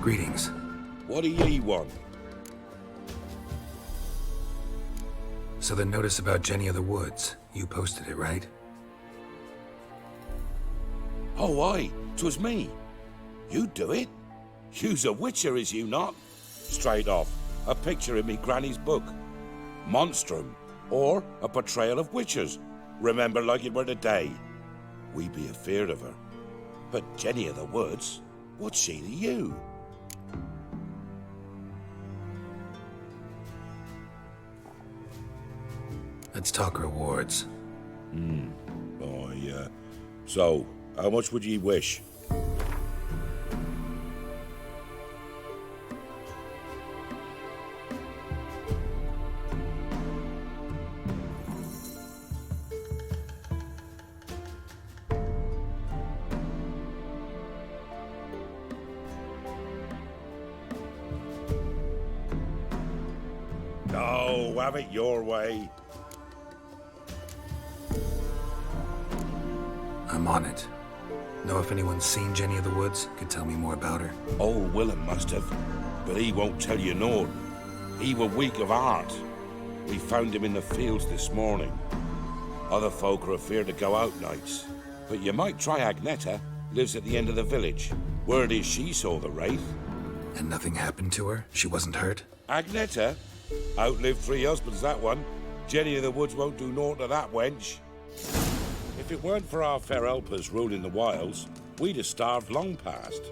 Greetings. What do ye want? So the notice about Jenny of the Woods, you posted it, right? Oh, aye, 'twas me. You do it? You's a witcher, is you not? Straight off, a picture in me granny's book. Monstrum, or a portrayal of witchers. Remember like it were the day. We be afeard of her. But Jenny of the Woods, what's she to you? Let's talk rewards. Oh, yeah. So, how much would ye wish? No, have it your way. I'm on it. Know if anyone's seen Jenny of the Woods? Could tell me more about her. Old Willem must have, but he won't tell you naught. He were weak of heart. We found him in the fields this morning. Other folk are afeard to go out nights. But you might try Agneta, lives at the end of the village. Word is she saw the wraith. And nothing happened to her? She wasn't hurt? Agneta? Outlived 3 husbands, that one. Jenny of the Woods won't do naught to that wench. If it weren't for our fair helpers ruling the wilds, we'd have starved long past.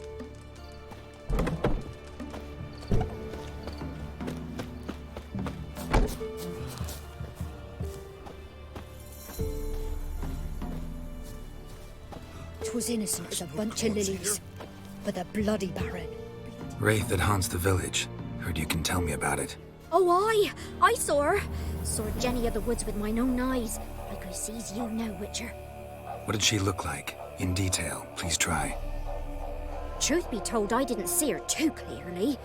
Twas innocent as a bunch of lilies, but the bloody Baron. Wraith that haunts the village. Heard you can tell me about it. Oh, I saw her. Saw Jenny of the Woods with mine own eyes. Like I sees you now, Witcher. What did she look like? In detail, please try. Truth be told, I didn't see her too clearly.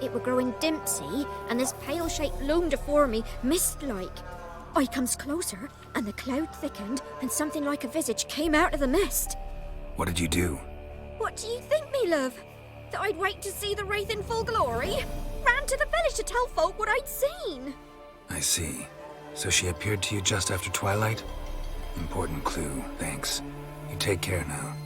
It were growing dim, see, and this pale shape loomed afore me, mist-like. I comes closer, and the cloud thickened, and something like a visage came out of the mist. What did you do? What do you think, me love? That I'd wait to see the wraith in full glory? Ran to the village to tell folk what I'd seen. I see. So she appeared to you just after twilight? Important clue, thanks. You take care now.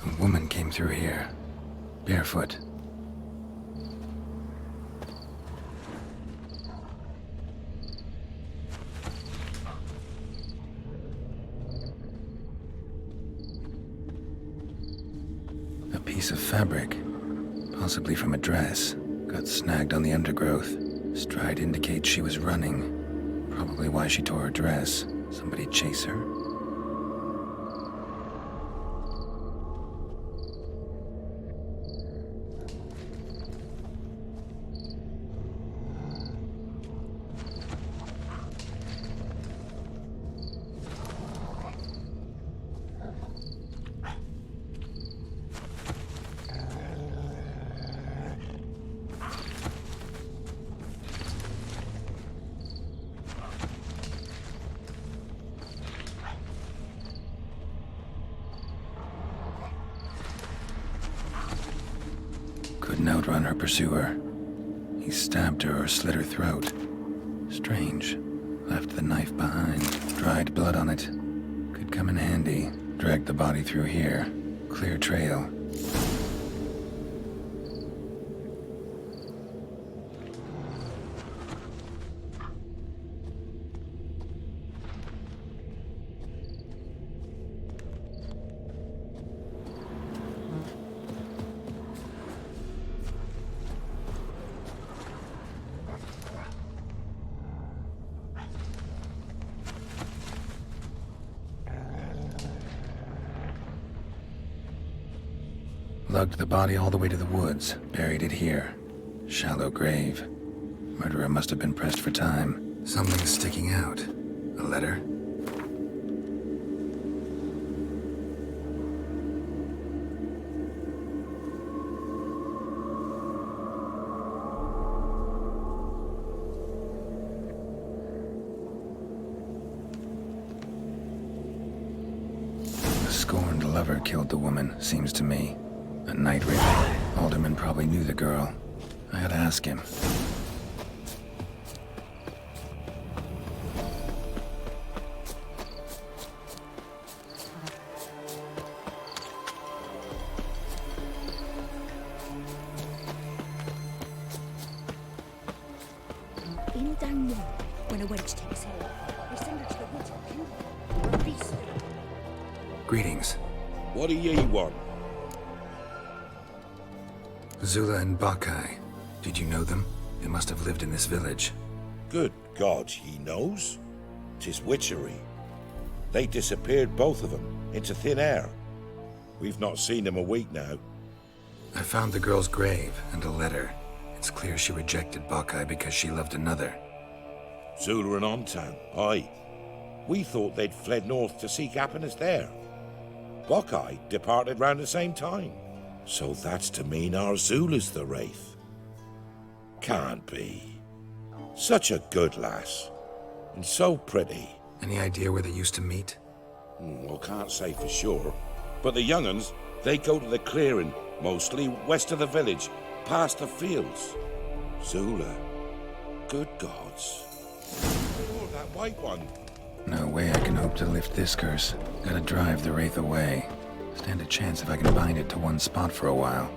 A woman came through here, barefoot. A piece of fabric, possibly from a dress, got snagged on the undergrowth. Stride indicates she was running. Probably why she tore her dress. Somebody chase her? Couldn't outrun her pursuer. He stabbed her or slit her throat. Strange. Left the knife behind. Dried blood on it. Could come in handy. Dragged the body through here. Clear trail. Lugged the body all the way to the woods, buried it here. Shallow grave. Murderer must have been pressed for time. Something's sticking out. A letter? A scorned lover killed the woman, seems to me. A night raver. Alderman probably knew the girl. I gotta ask him. In down there, when a wench takes her, they send her to the woods for kindling, or a priest. Greetings. What do ye want? Zula and Bakai. Did you know them? They must have lived in this village. Good God, he knows. 'Tis witchery. They disappeared, both of them, into thin air. We've not seen them a week now. I found the girl's grave and a letter. It's clear she rejected Bakai because she loved another. Zula and Ontan, aye. We thought they'd fled north to seek happiness there. Buckeye departed round the same time. So that's to mean our Zula's the wraith. Can't be. Such a good lass. And so pretty. Any idea where they used to meet? Well, can't say for sure. But the young'uns, they go to the clearing, mostly west of the village, past the fields. Zula. Good gods. Oh, that white one. No way I can hope to lift this curse. Gotta drive the wraith away. Stand a chance if I can bind it to one spot for a while.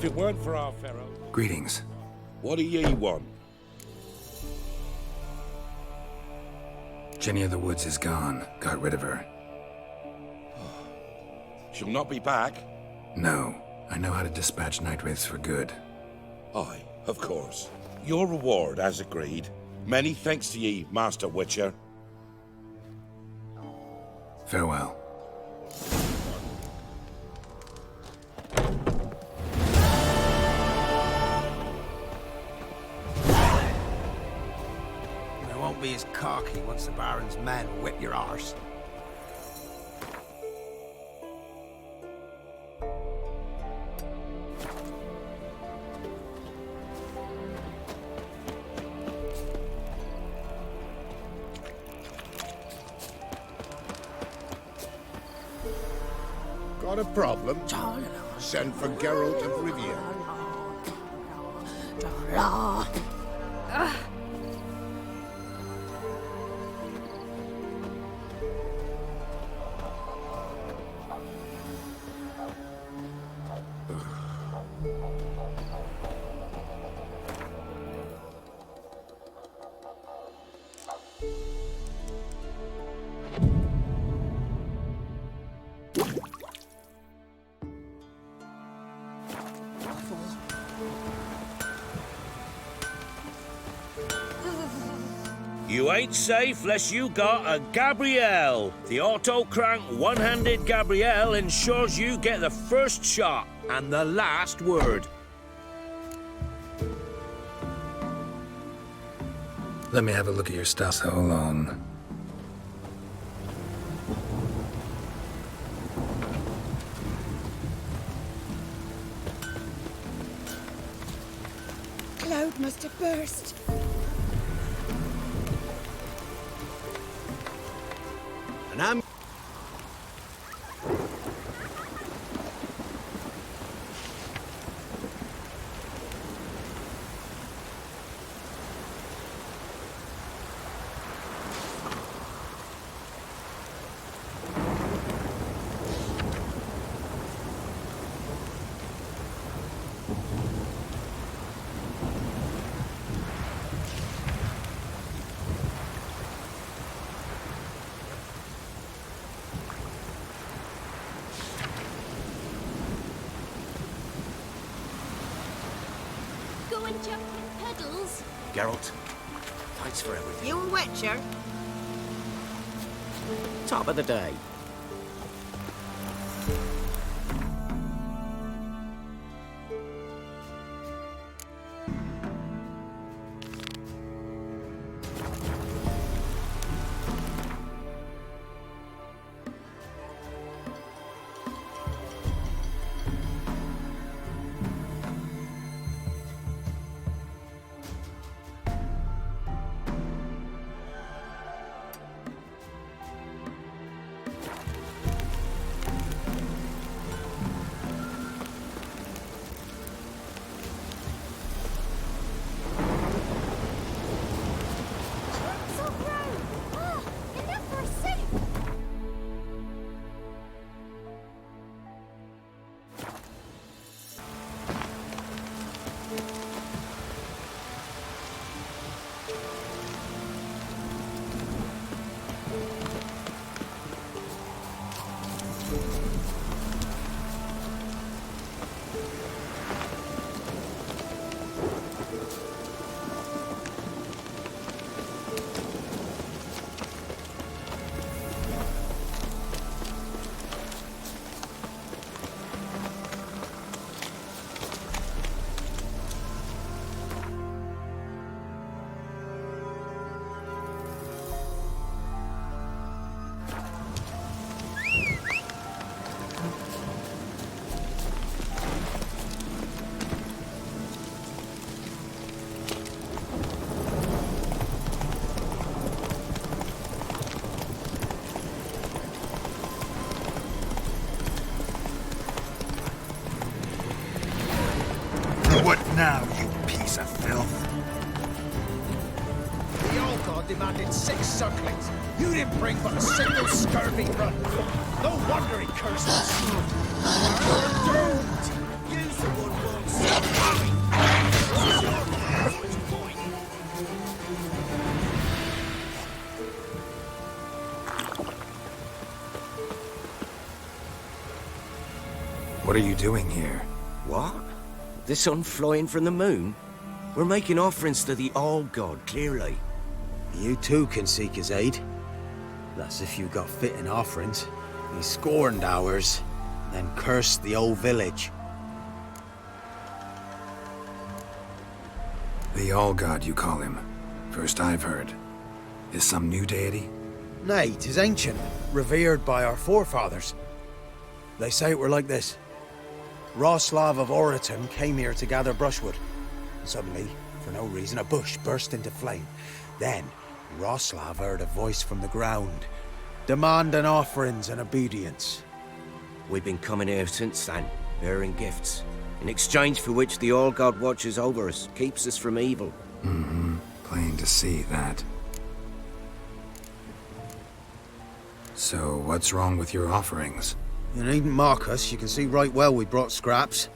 If it weren't for our Pharaoh... Greetings. What do ye want? Jenny of the Woods is gone. Got rid of her. She'll not be back. No. I know how to dispatch night wraiths for good. Aye, of course. Your reward, as agreed. Many thanks to ye, Master Witcher. Farewell. You won't be as cocky once the Baron's men whip your arse. Got a problem? Send for Geralt of Rivia. You ain't safe less you got a Gabrielle. The auto-crank one-handed Gabrielle ensures you get the first shot and the last word. Let me have a look at your stuff. So long. Cloud must have burst. And I'm... Go and jump in puddles. Geralt, thanks for everything. You a Witcher? Top of the day. So brown. Ah, enough for a sip. What now, you piece of filth? The old god demanded 6 circlings. You didn't bring but a single scurvy run. No wonder he cursed us. We're doomed. Use the one once. What are you doing here? What? The sun flying from the moon? We're making offerings to the All-God, clearly. You too can seek his aid. That's if you got fitting offerings. He scorned ours, then cursed the old village. The All-God, you call him. First I've heard. Is some new deity? Nay, 'tis ancient, revered by our forefathers. They say it were like this. Roslav of Oriton came here to gather brushwood. Suddenly, for no reason, a bush burst into flame. Then, Roslav heard a voice from the ground, demanding offerings and obedience. We've been coming here since then, bearing gifts, in exchange for which the All-God watches over us, keeps us from evil. Mm-hmm. Plain to see that. So, what's wrong with your offerings? You needn't mock us, you can see right well we brought scraps.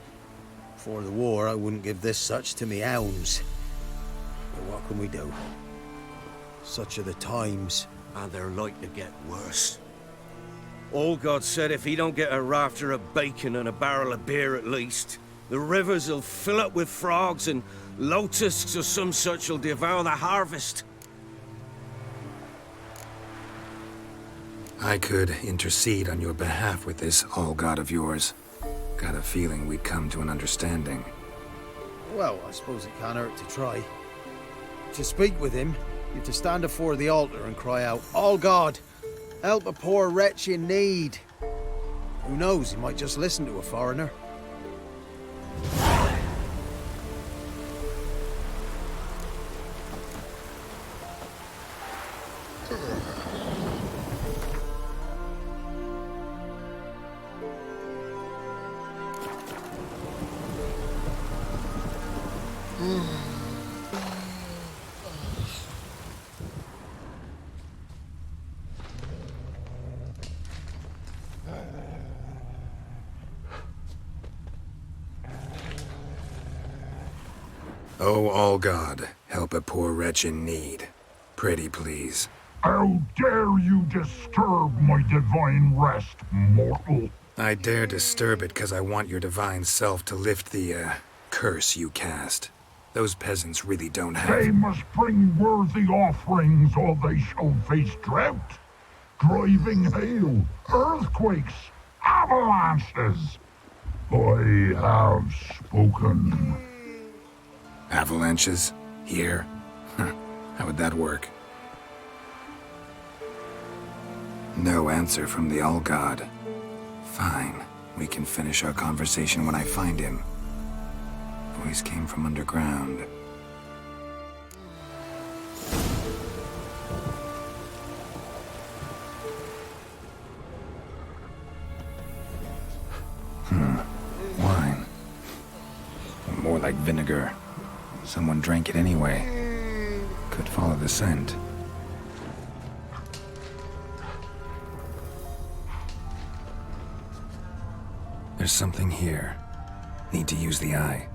Before the war, I wouldn't give this such to me hounds. But what can we do? Such are the times. And they're like to get worse. All-God said if he don't get a rafter of bacon and a barrel of beer at least, the rivers will fill up with frogs and locusts or some such will devour the harvest. I could intercede on your behalf with this All-God of yours. Got a feeling we'd come to an understanding. Well, I suppose it can't hurt to try. To speak with him, you have to stand before the altar and cry out, "All God, help a poor wretch in need." Who knows, he might just listen to a foreigner. Oh, All-God, help a poor wretch in need. Pretty please. How dare you disturb my divine rest, mortal? I dare disturb it because I want your divine self to lift the, curse you cast. Those peasants really don't They have... must bring worthy offerings or they shall face drought, driving hail, earthquakes, avalanches. I have spoken. Avalanches? Here? Huh. How would that work? No answer from the All-God. Fine. We can finish our conversation when I find him. Voice came from underground. Wine. More like vinegar. Someone drank it anyway. Could follow the scent. There's something here. Need to use the eye.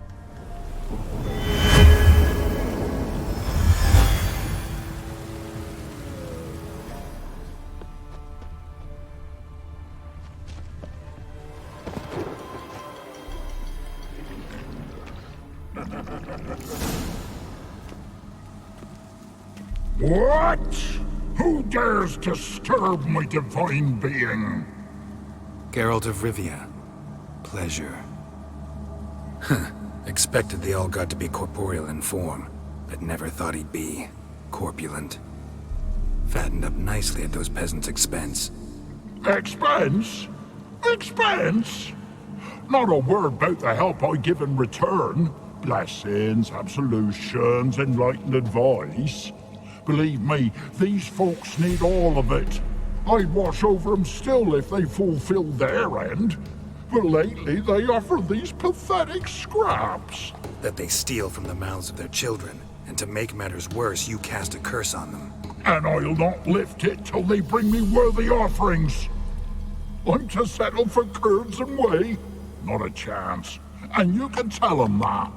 What? Who dares disturb my divine being? Geralt of Rivia. Pleasure. Huh. Expected the All-God to be corporeal in form, but never thought he'd be corpulent. Fattened up nicely at those peasants' expense. Expense? Expense? Not a word about the help I give in return. Blessings, absolutions, enlightened advice. Believe me, these folks need all of it. I'd watch over them still if they fulfilled their end. But lately they offer these pathetic scraps. That they steal from the mouths of their children, and to make matters worse, you cast a curse on them. And I'll not lift it till they bring me worthy offerings. I'm to settle for curds and whey? Not a chance. And you can tell them that.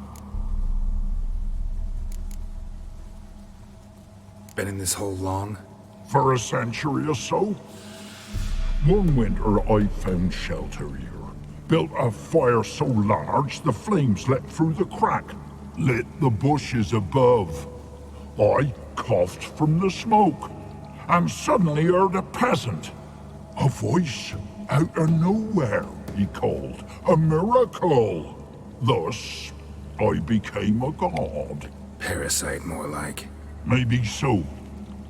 Been in this hole long? For a century or so. One winter I found shelter here. built a fire so large the flames leapt through the crack, lit the bushes above. I coughed from the smoke, and suddenly heard a peasant. A voice out of nowhere, he called. A miracle! Thus, I became a god. Parasite, more like. Maybe so.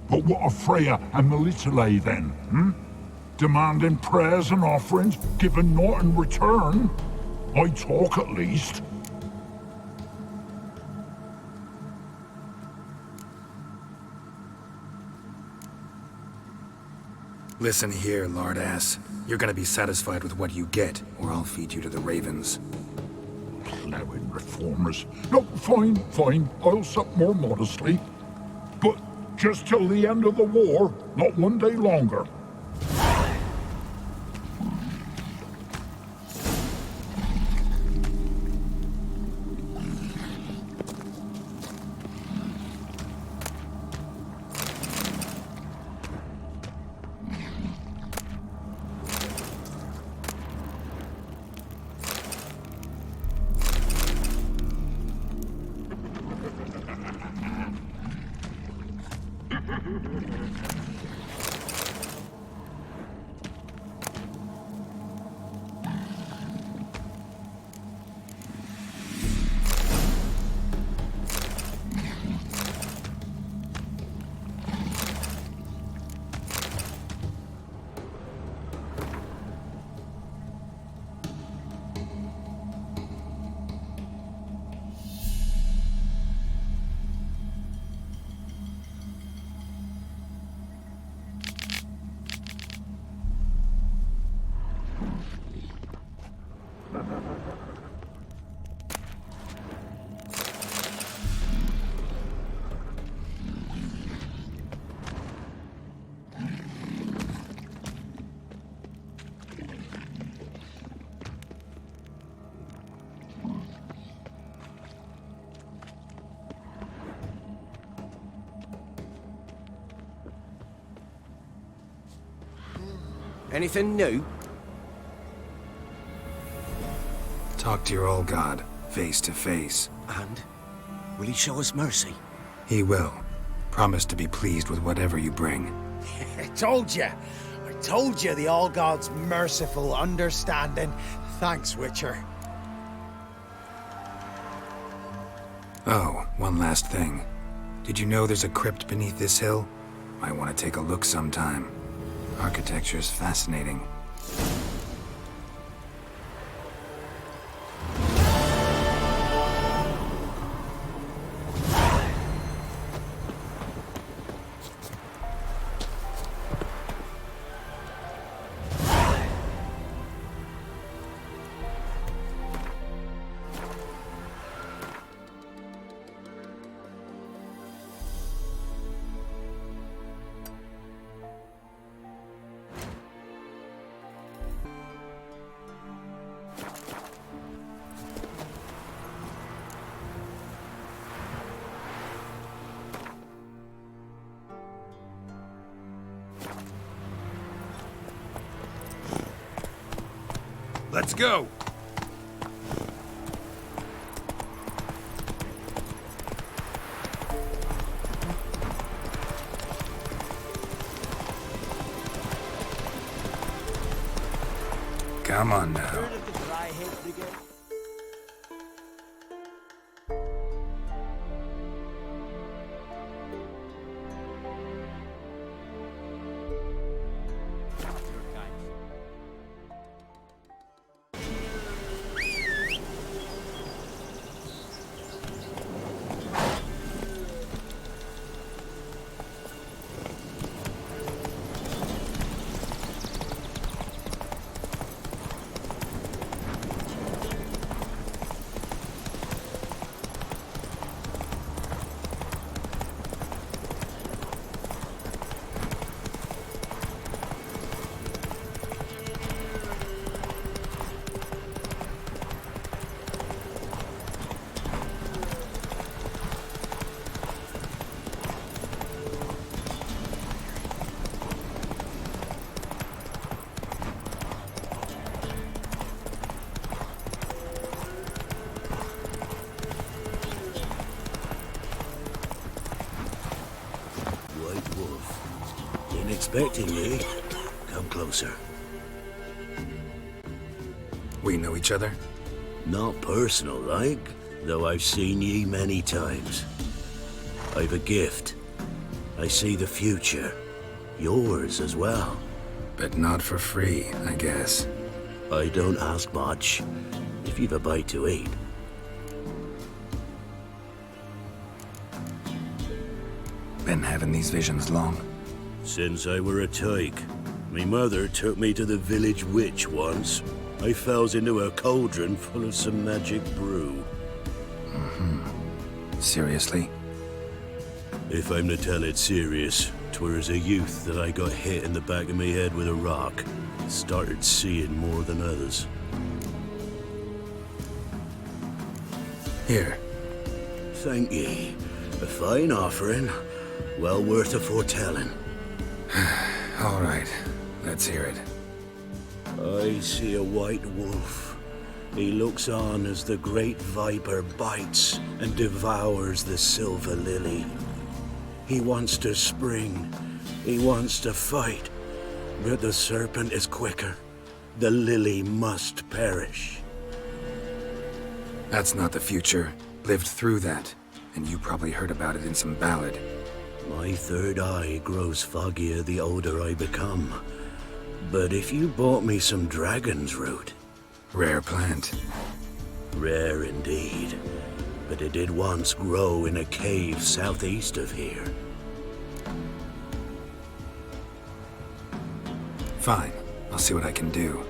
But what of Freya and Melitele then, Demanding prayers and offerings, giving naught in return? I talk at least. Listen here, lardass. You're gonna be satisfied with what you get, or I'll feed you to the ravens. Plowing reformers. No, fine. I'll sup more modestly. But just till the end of the war, not one day longer. Anything new? Talk to your old god, face to face. And? Will he show us mercy? He will. Promise to be pleased with whatever you bring. I told you the All-God's merciful, understanding. Thanks, Witcher. Oh, one last thing. Did you know there's a crypt beneath this hill? Might want to take a look sometime. Architecture's fascinating. Let's go! Come on now. expecting ye. Come closer. We know each other? Not personal, like, though I've seen ye many times. I've a gift. I see the future. Yours as well. But not for free, I guess. I don't ask much, if you've a bite to eat. Been having these visions long? Since I were a tyke. Me mother took me to the village witch once. I fells into a cauldron full of some magic brew. Seriously? If I'm to tell it serious, 'twere as a youth that I got hit in the back of me head with a rock. Started seeing more than others. Here. Thank ye. A fine offering. Well worth a foretelling. All right. Let's hear it. I see a white wolf. He looks on as the great viper bites and devours the silver lily. He wants to spring. He wants to fight. But the serpent is quicker. The lily must perish. That's not the future. Lived through that. And you probably heard about it in some ballad. My third eye grows foggier the older I become. But if you bought me some dragon's root... Rare plant. Rare indeed. But it did once grow in a cave southeast of here. Fine. I'll see what I can do.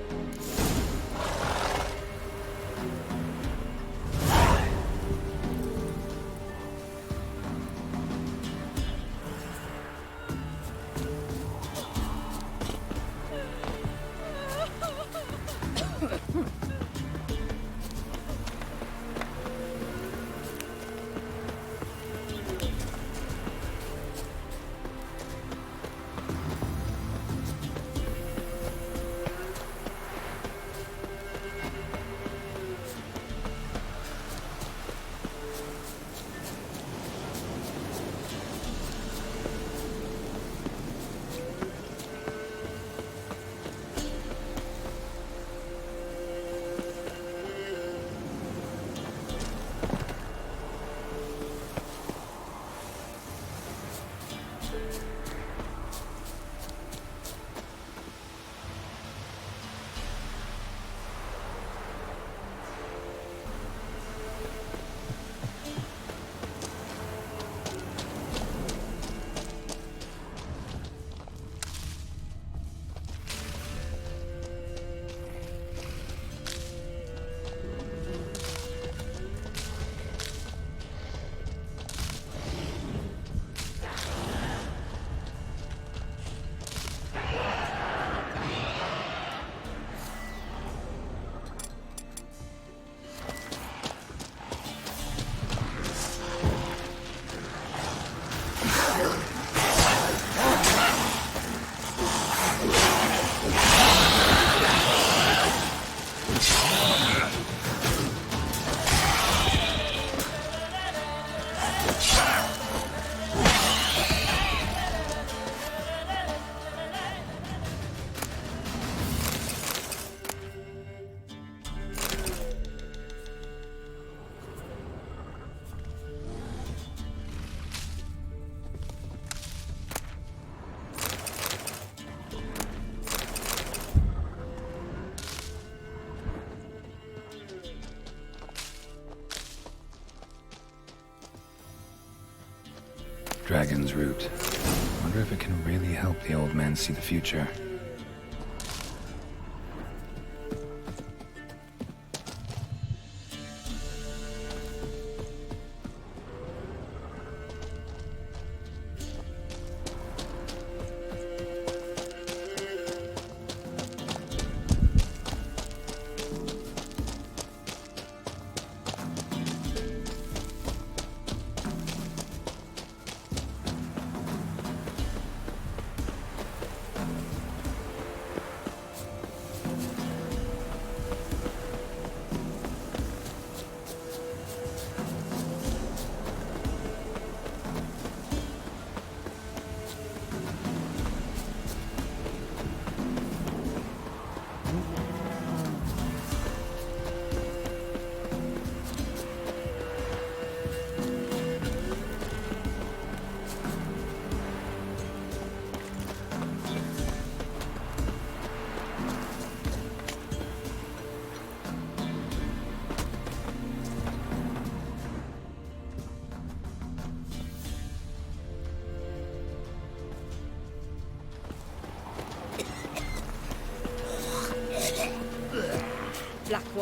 Dragon's root. Wonder if it can really help the old man see the future.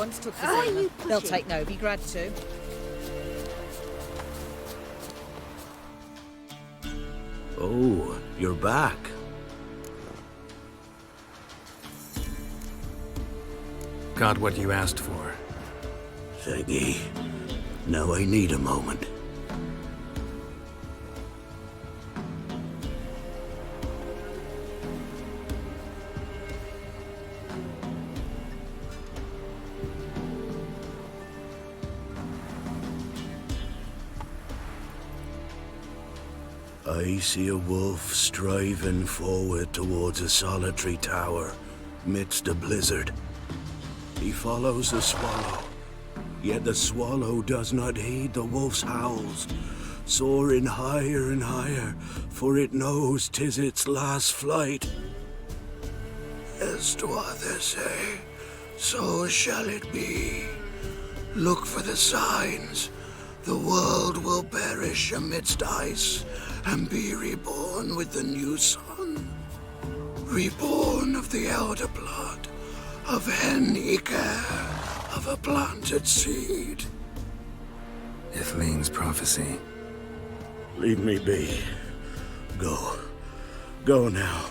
once took the Are Zealand. you They'll pushing? take Novigrad too. Oh, you're back. Got what you asked for. Thank ye. Now I need a moment. I see a wolf striving forward towards a solitary tower midst a blizzard. He follows the swallow, yet the swallow does not heed the wolf's howls, soaring higher and higher, for it knows 'tis its last flight. As others say, so shall it be. Look for the signs. The world will perish amidst ice and be reborn with the new sun. Reborn of the elder blood, of Hen-Iker, of a planted seed. Ithleen's prophecy. Leave me be. Go. Go now.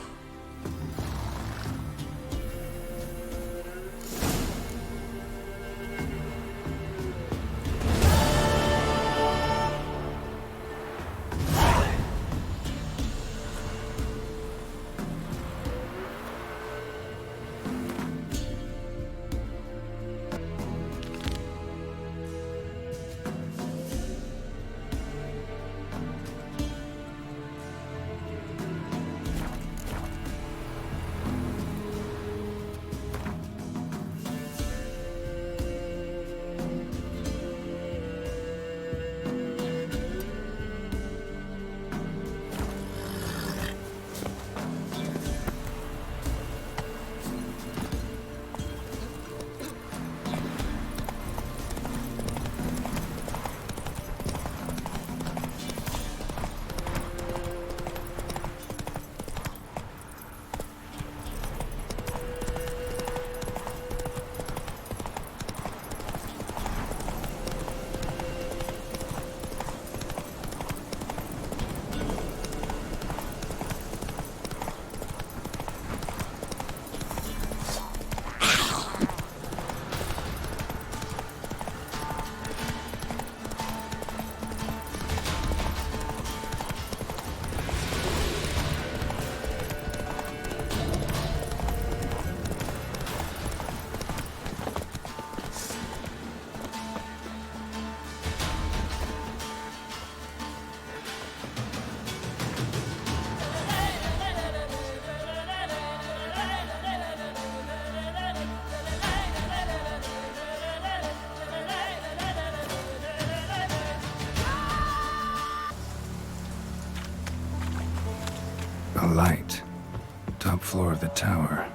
A light. Top floor of the tower.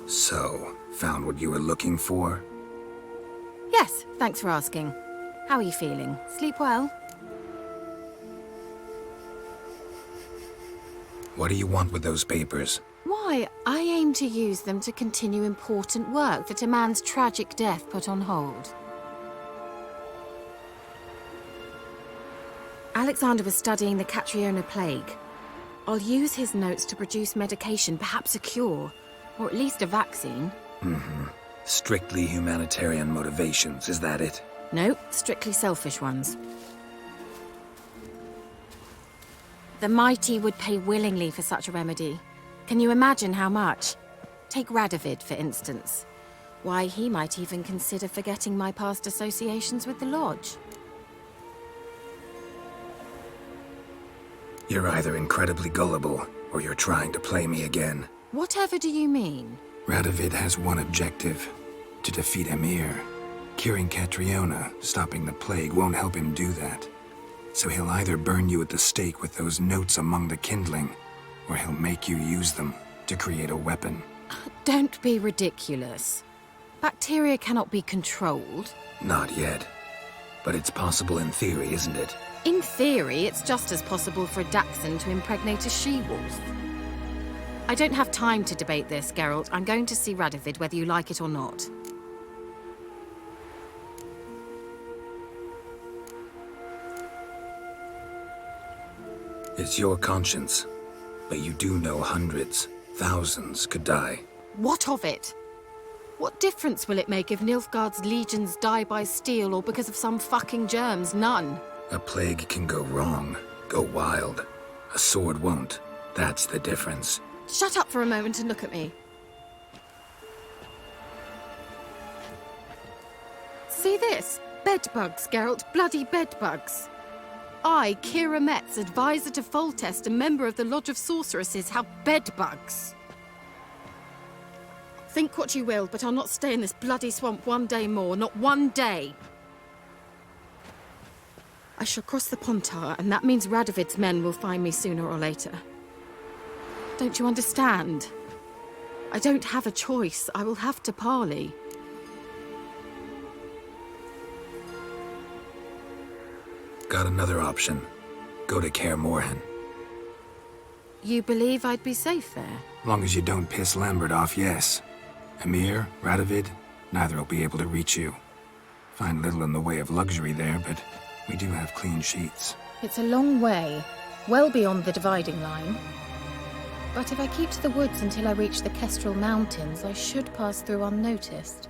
So, found what you were looking for? Yes, thanks for asking. How are you feeling? Sleep well? What do you want with those papers? Why, I aim to use them to continue important work that a man's tragic death put on hold. Alexander was studying the Catriona plague. I'll use his notes to produce medication, perhaps a cure, or at least a vaccine. Strictly humanitarian motivations, is that it? No, strictly selfish ones. The mighty would pay willingly for such a remedy. Can you imagine how much? Take Radovid, for instance. Why, he might even consider forgetting my past associations with the Lodge. You're either incredibly gullible, or you're trying to play me again. Whatever do you mean? Radovid has one objective: to defeat Emir. Curing Catriona, stopping the plague, won't help him do that. So he'll either burn you at the stake with those notes among the kindling, or he'll make you use them to create a weapon. Don't be ridiculous. Bacteria cannot be controlled. Not yet. But it's possible in theory, isn't it? In theory, it's just as possible for a Dachshund to impregnate a she-wolf. I don't have time to debate this, Geralt. I'm going to see Radovid whether you like it or not. It's your conscience. But you do know hundreds, thousands could die. What of it? What difference will it make if Nilfgaard's legions die by steel or because of some fucking germs? None. A plague can go wrong, go wild. A sword won't. That's the difference. Shut up for a moment and look at me. See this? Bedbugs, Geralt. Bloody bedbugs. I, Kira Metz, advisor to Foltest, a member of the Lodge of Sorceresses, have bedbugs. Think what you will, but I'll not stay in this bloody swamp one day more. Not one day. I shall cross the Pontar, and that means Radovid's men will find me sooner or later. Don't you understand? I don't have a choice. I will have to parley. Got another option. Go to Kaer Morhen. You believe I'd be safe there? Long as you don't piss Lambert off, yes. Emir, Radovid, neither will be able to reach you. Find little in the way of luxury there, but we do have clean sheets. It's a long way, well beyond the dividing line. But if I keep to the woods until I reach the Kestrel Mountains, I should pass through unnoticed.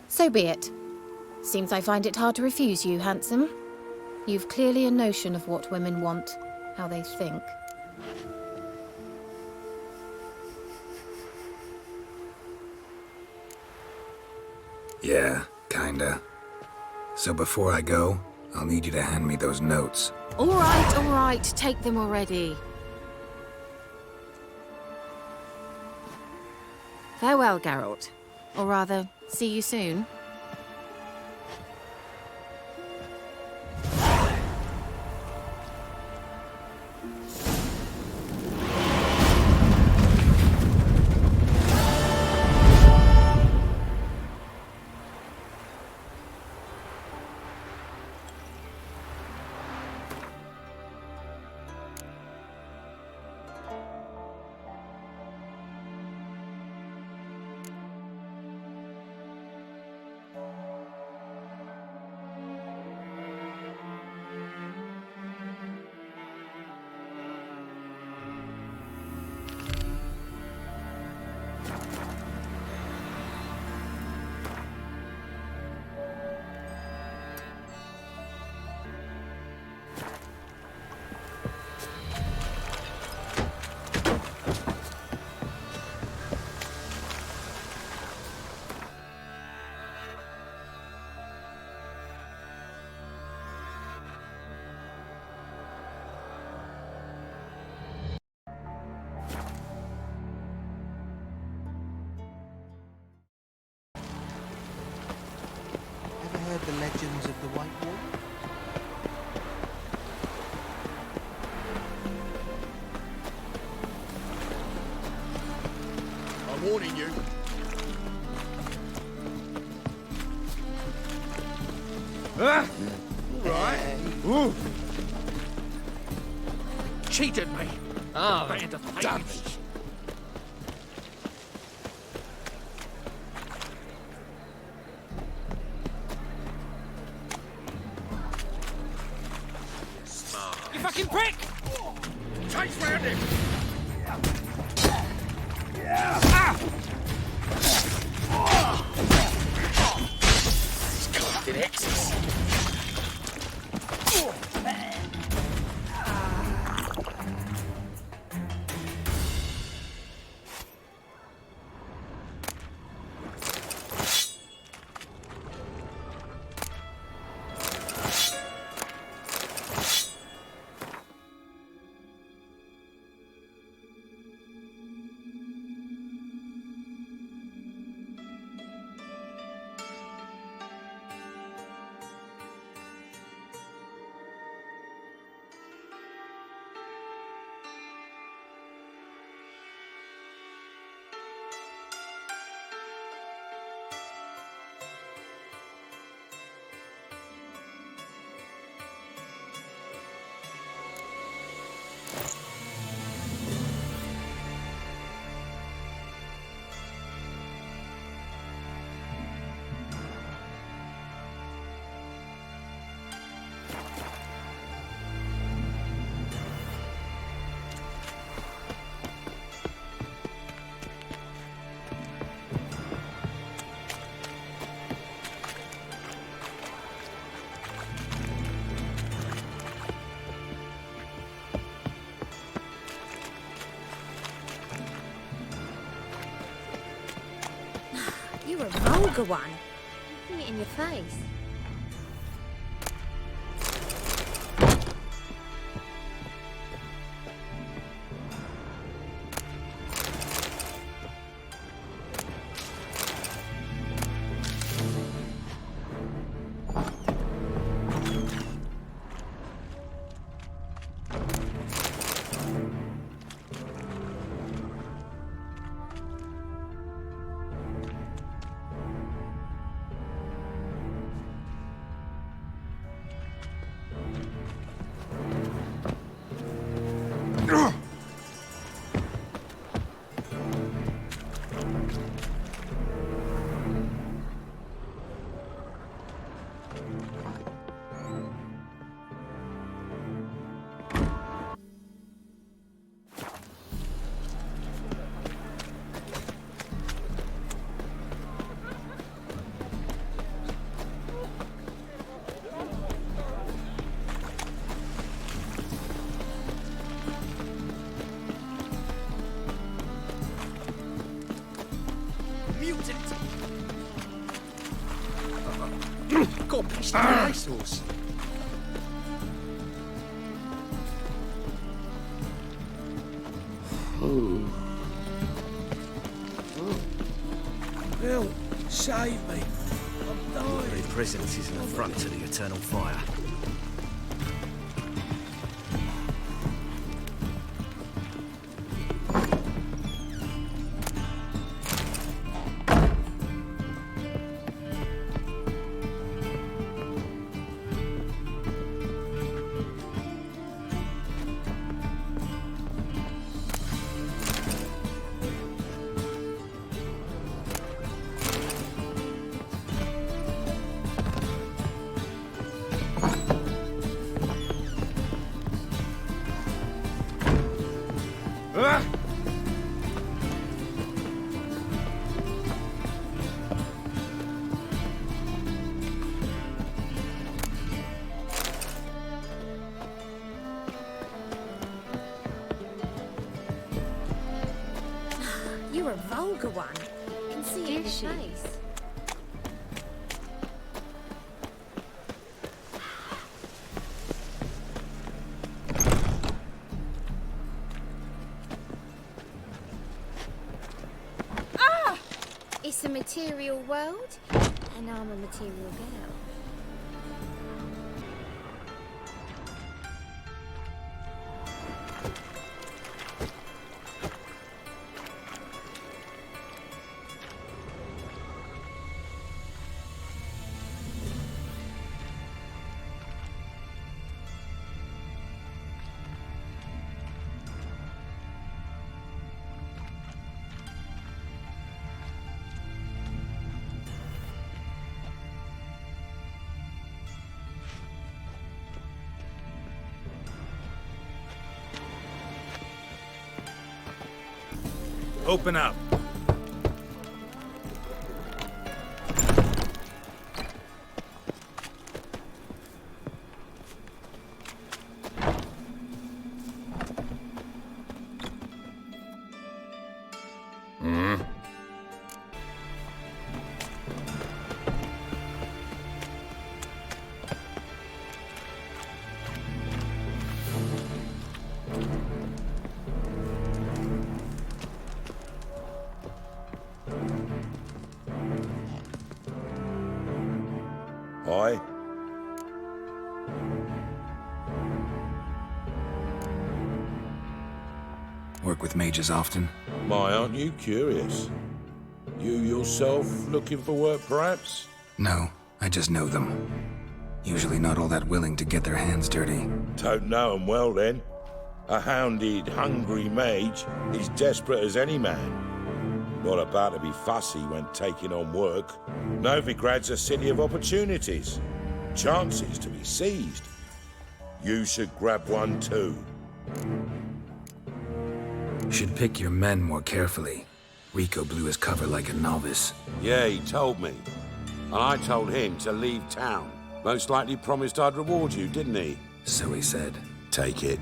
So be it. Seems I find it hard to refuse you, handsome. You've clearly a notion of what women want, how they think. Yeah, kinda. So before I go, I'll need you to hand me those notes. All right, take them already. Farewell, Geralt. Or rather, see you soon. Heard the legends of the White Wall? I'm warning you. Ah! Right. Ooh. Cheated me. Oh, band of thieves. You fucking prick! Chase round him! Ah! He's collected X's. vulgar one. See it in your face. Got pissed in the racehorse. Bill, save me. I'm dying. Your presence is an affront to the eternal fire. You're a vulgar one. I can see it in your face. Ah! It's a material world, and I'm a material girl. Open up. Aye. Work with mages often? My, aren't you curious? You yourself looking for work, perhaps? No, I just know them. Usually not all that willing to get their hands dirty. Don't know 'em well, then. A hounded, hungry mage is desperate as any man. Not about to be fussy when taking on work. Novigrad's a city of opportunities. Chances to be seized. You should grab one too. Should pick your men more carefully. Rico blew his cover like a novice. Yeah, he told me. And I told him to leave town. Most likely promised I'd reward you, didn't he? So he said. Take it.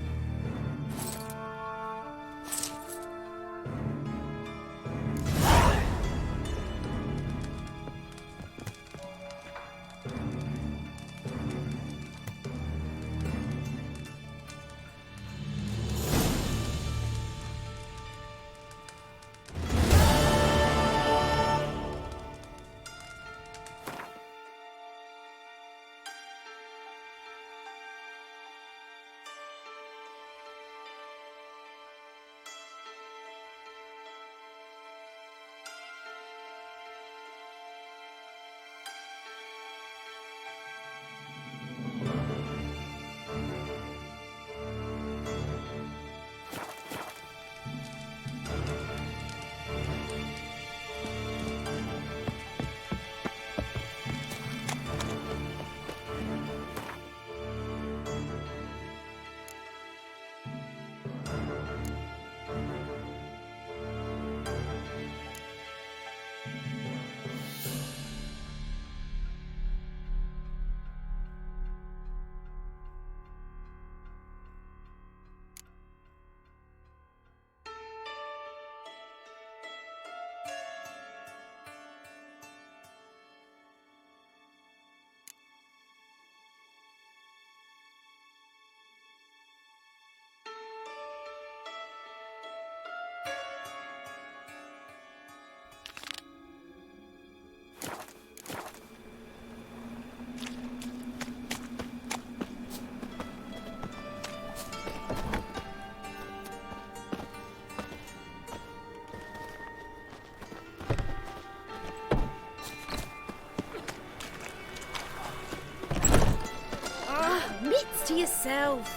Mitts to yourself.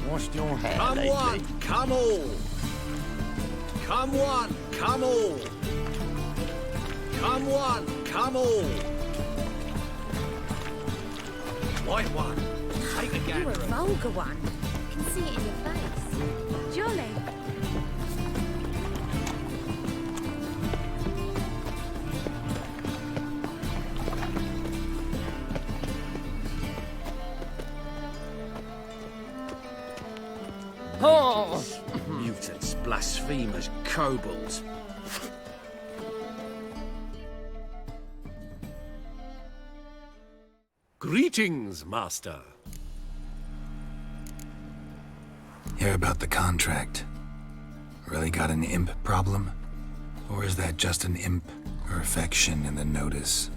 Washed your hair Come lately? one, come all. Come one, come all. Come one, come all. White one, take a You gander. a vulgar one. Can see it in your face. Jolly. Oh! Mutants, blasphemers, kobolds. Greetings, master. Hear about the contract. Really got an imp problem? Or is that just an imp perfection in the notice?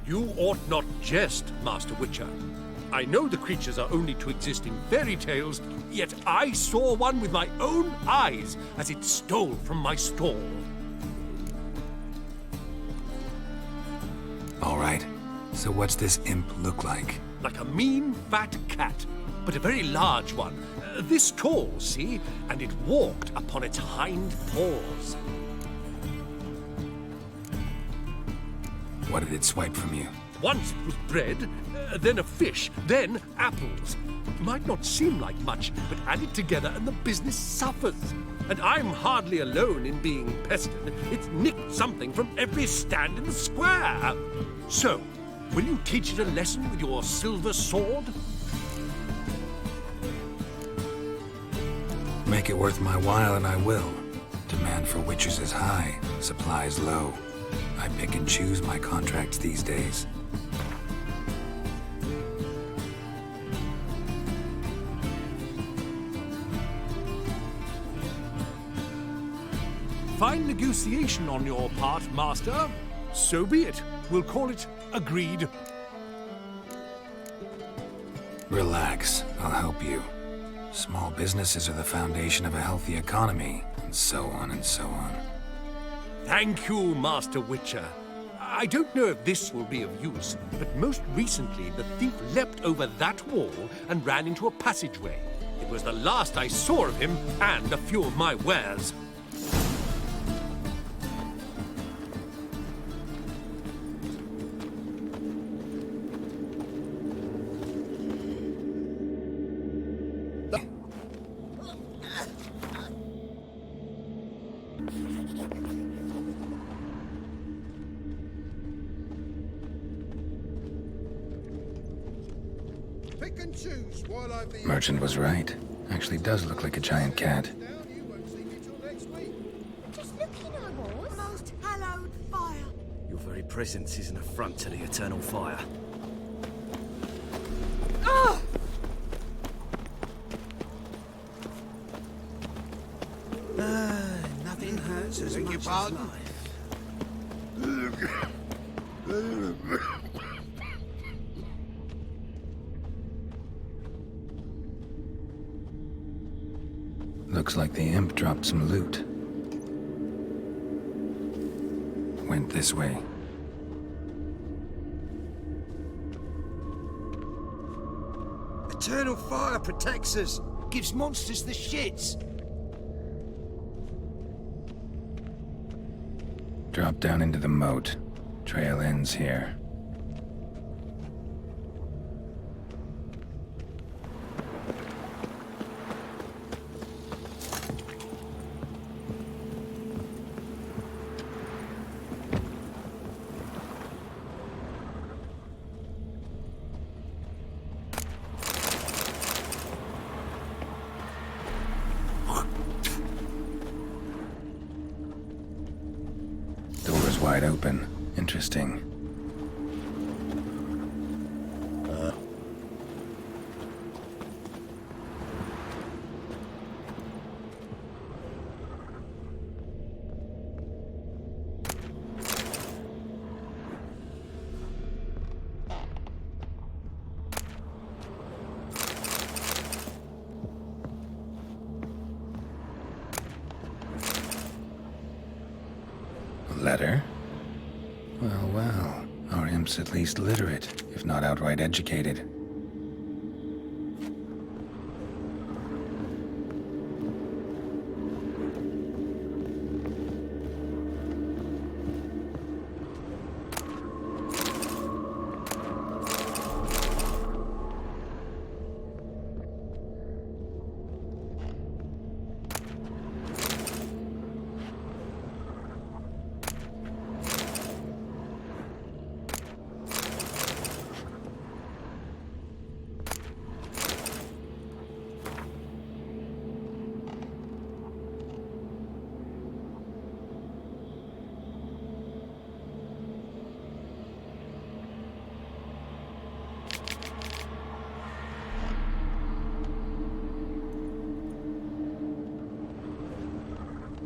You ought not jest, Master Witcher. I know the creatures are only to exist in fairy tales, yet I saw one with my own eyes as it stole from my stall. All right. So what's this imp look like? Like a mean, fat cat, but a very large one. This tall, see? And it walked upon its hind paws. What did it swipe from you? Once it was bread, then a fish, then apples. Might not seem like much, but add it together and the business suffers. And I'm hardly alone in being pestered. It's nicked something from every stand in the square. So, will you teach it a lesson with your silver sword? Make it worth my while and I will. Demand for witches is high, supplies low. I pick and choose my contracts these days. Fine negotiation on your part, Master. So be it. We'll call it agreed. Relax, I'll help you. Small businesses are the foundation of a healthy economy, and so on and so on. Thank you, Master Witcher. I don't know if this will be of use, but most recently the thief leapt over that wall and ran into a passageway. It was the last I saw of him and a few of my wares. Pick and choose while I'm the Merchant was right. Actually does look like a giant cat. you won't see me till next week. Just looking, I was. Most hallowed fire. Your very presence is an affront to the eternal fire. Nothing hurts as Beg your much as pardon? life. Looks like the imp dropped some loot. Went this way. Eternal fire protects us. Gives monsters the shits. Drop down into the moat. Trail ends here. wide open. Interesting. Letter? Well, well. Our imp's at least literate, if not outright educated.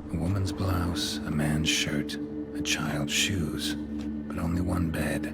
A woman's blouse, a man's shirt, a child's shoes, but only one bed.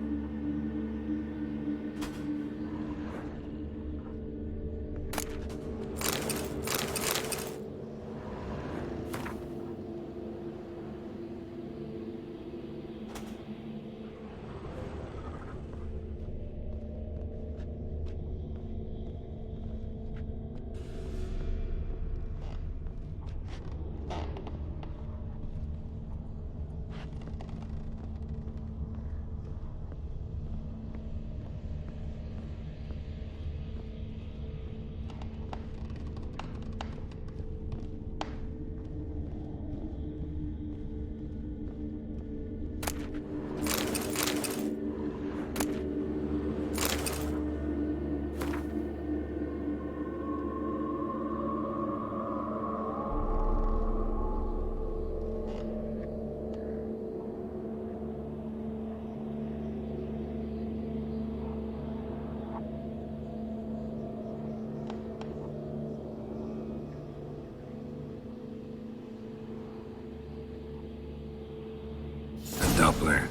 Doppler.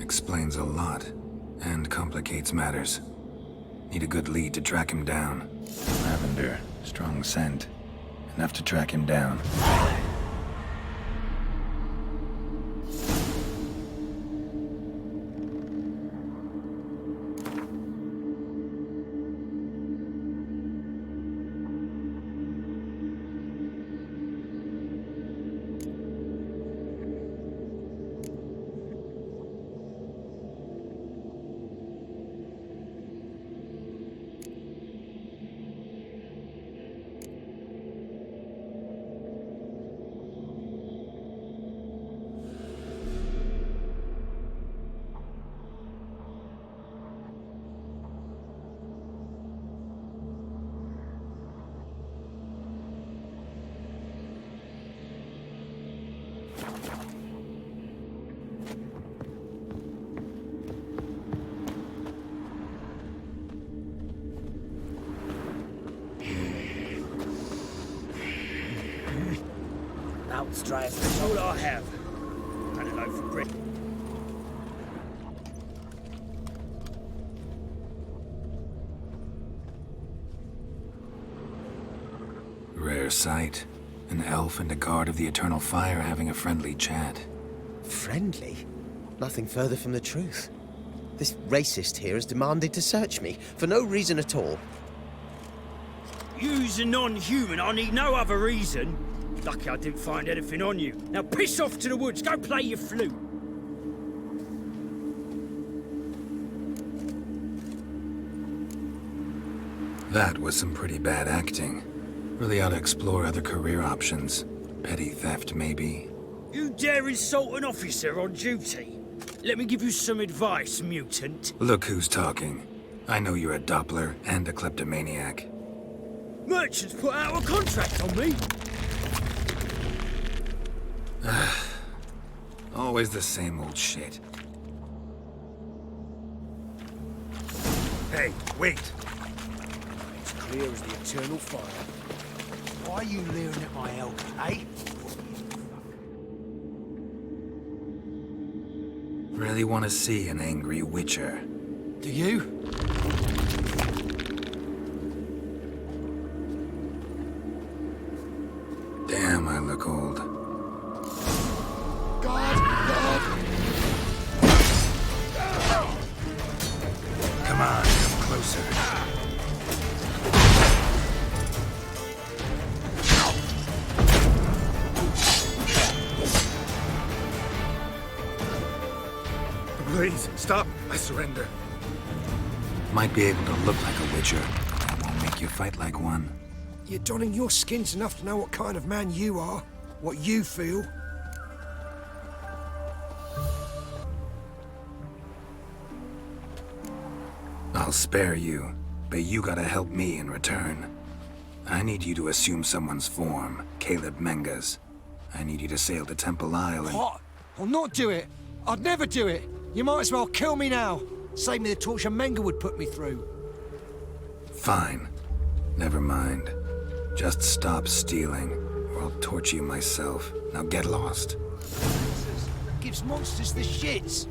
Explains a lot, and complicates matters. Need a good lead to track him down. Lavender, strong scent. Enough to track him down. Outstrive, that's all I have. And a loaf of bread. Rare sight. An elf and a guard of the Eternal Fire having a friendly chat. Friendly? Nothing further from the truth. This racist here has demanded to search me, for no reason at all. You's a non-human, I need no other reason. Lucky I didn't find anything on you. Now piss off to the woods, go play your flute. That was some pretty bad acting. Really ought to explore other career options. Petty theft, maybe. You dare insult an officer on duty? Let me give you some advice, mutant. Look who's talking. I know you're a Doppler and a kleptomaniac. Merchants put out a contract on me. Always the same old shit. Hey, wait! It's clear as the eternal fire. Why are you leering at my elk, eh? Really want to see an angry witcher. Do you? Damn, I look old. Come on, come closer. Please, stop. I surrender. Might be able to look like a witcher. That won't make you fight like one. You're donning your skins enough to know what kind of man you are, what you feel. I'll spare you, but you gotta help me in return. I need you to assume someone's form, Caleb Menges. I need you to sail to Temple Isle and... What? I'll not do it. I'd never do it. You might as well kill me now. Save me the torture Menga would put me through. Fine. Never mind. Just stop stealing, or I'll torture you myself. Now get lost. Gives monsters the shits.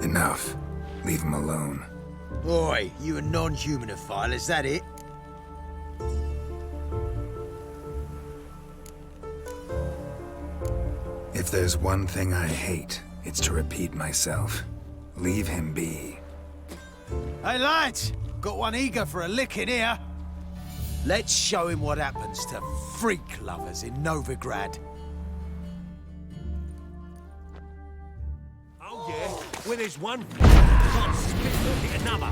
Enough. Leave him alone. Boy, you a non-humanophile, is that it? If there's one thing I hate, it's to repeat myself. Leave him be. Hey lads, got one eager for a licking here. Let's show him what happens to freak lovers in Novigrad. Oh yeah, when there's one, can't spit another.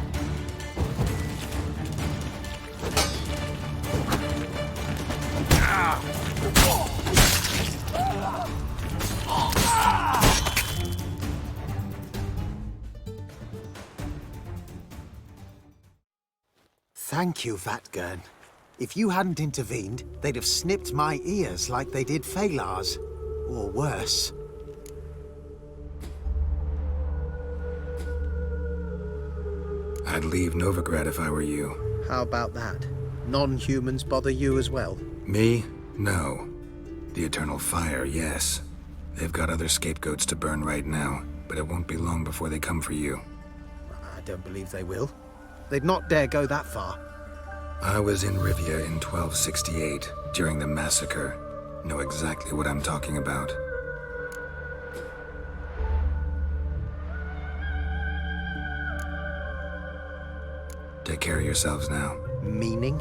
Thank you, Vatgern. If you hadn't intervened, they'd have snipped my ears like they did Phalar's. Or worse. I'd leave Novigrad if I were you. How about that? Non-humans bother you as well? Me? No. The Eternal Fire, yes. They've got other scapegoats to burn right now, but it won't be long before they come for you. I don't believe they will. They'd not dare go that far. I was in Rivia in 1268, during the massacre. Know exactly what I'm talking about. Take care of yourselves now. Meaning?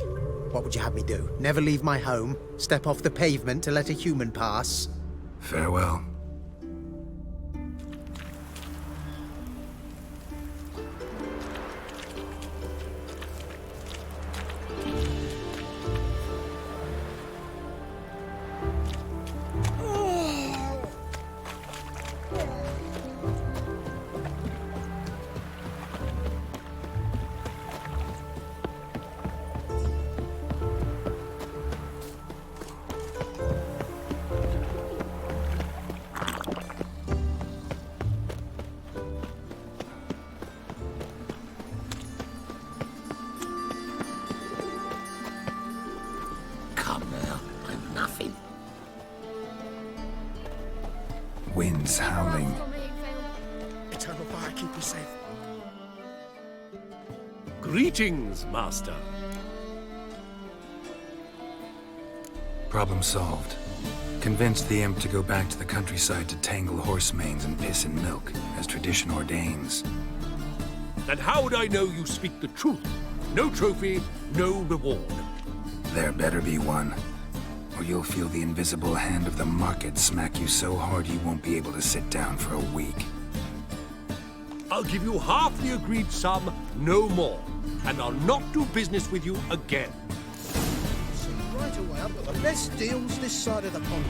What would you have me do? Never leave my home? Step off the pavement to let a human pass? Farewell. Winds howling. Eternal fire, keep you safe. Greetings, Master. Problem solved. Convinced the imp to go back to the countryside to tangle horse manes and piss in milk, as tradition ordains. And how would I know you speak the truth? No trophy, no reward. There better be one, or you'll feel the invisible hand of the market smack you so hard you won't be able to sit down for a week. I'll give you half the agreed sum, no more. And I'll not do business with you again. So right away, I've got the best deals this side of the pond.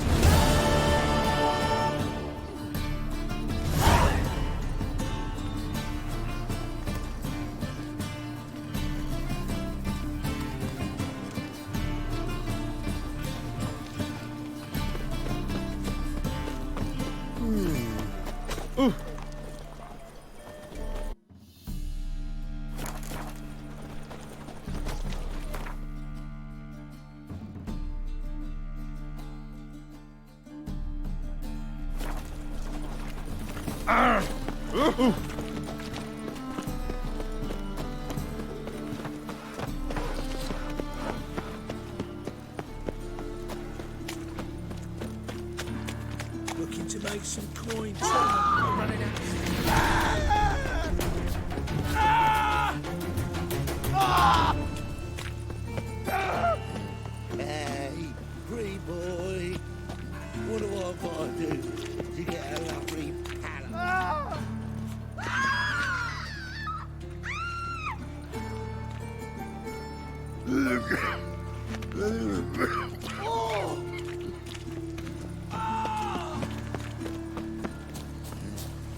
Looking to make some coins. I'm running out. Hey, free boy. What do I gotta do to get a lovely pallet?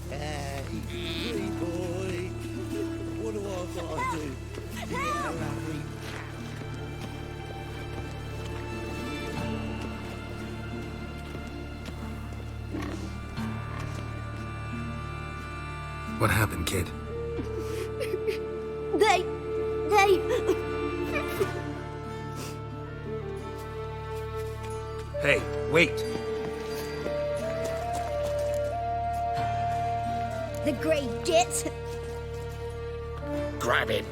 Hey, free boy. What do I gotta do to get a lovely What happened, kid? They... Hey, wait! The grey git. grab him.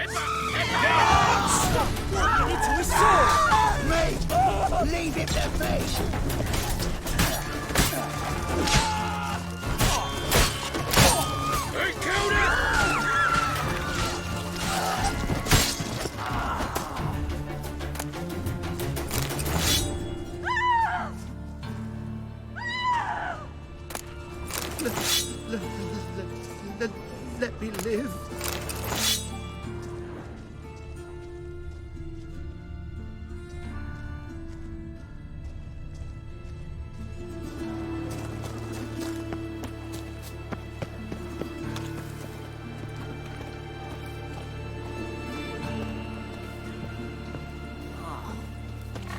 Stop walking into a sword! Me! Leave him to me! He killed him! Let me live.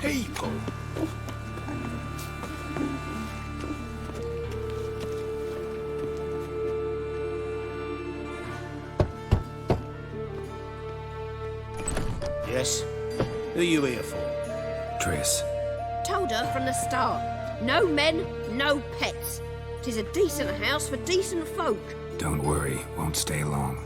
People. Yes? Who are you here for? Triss. Told her from the start. No men, no pets. 'Tis a decent house for decent folk. Don't worry, won't stay long.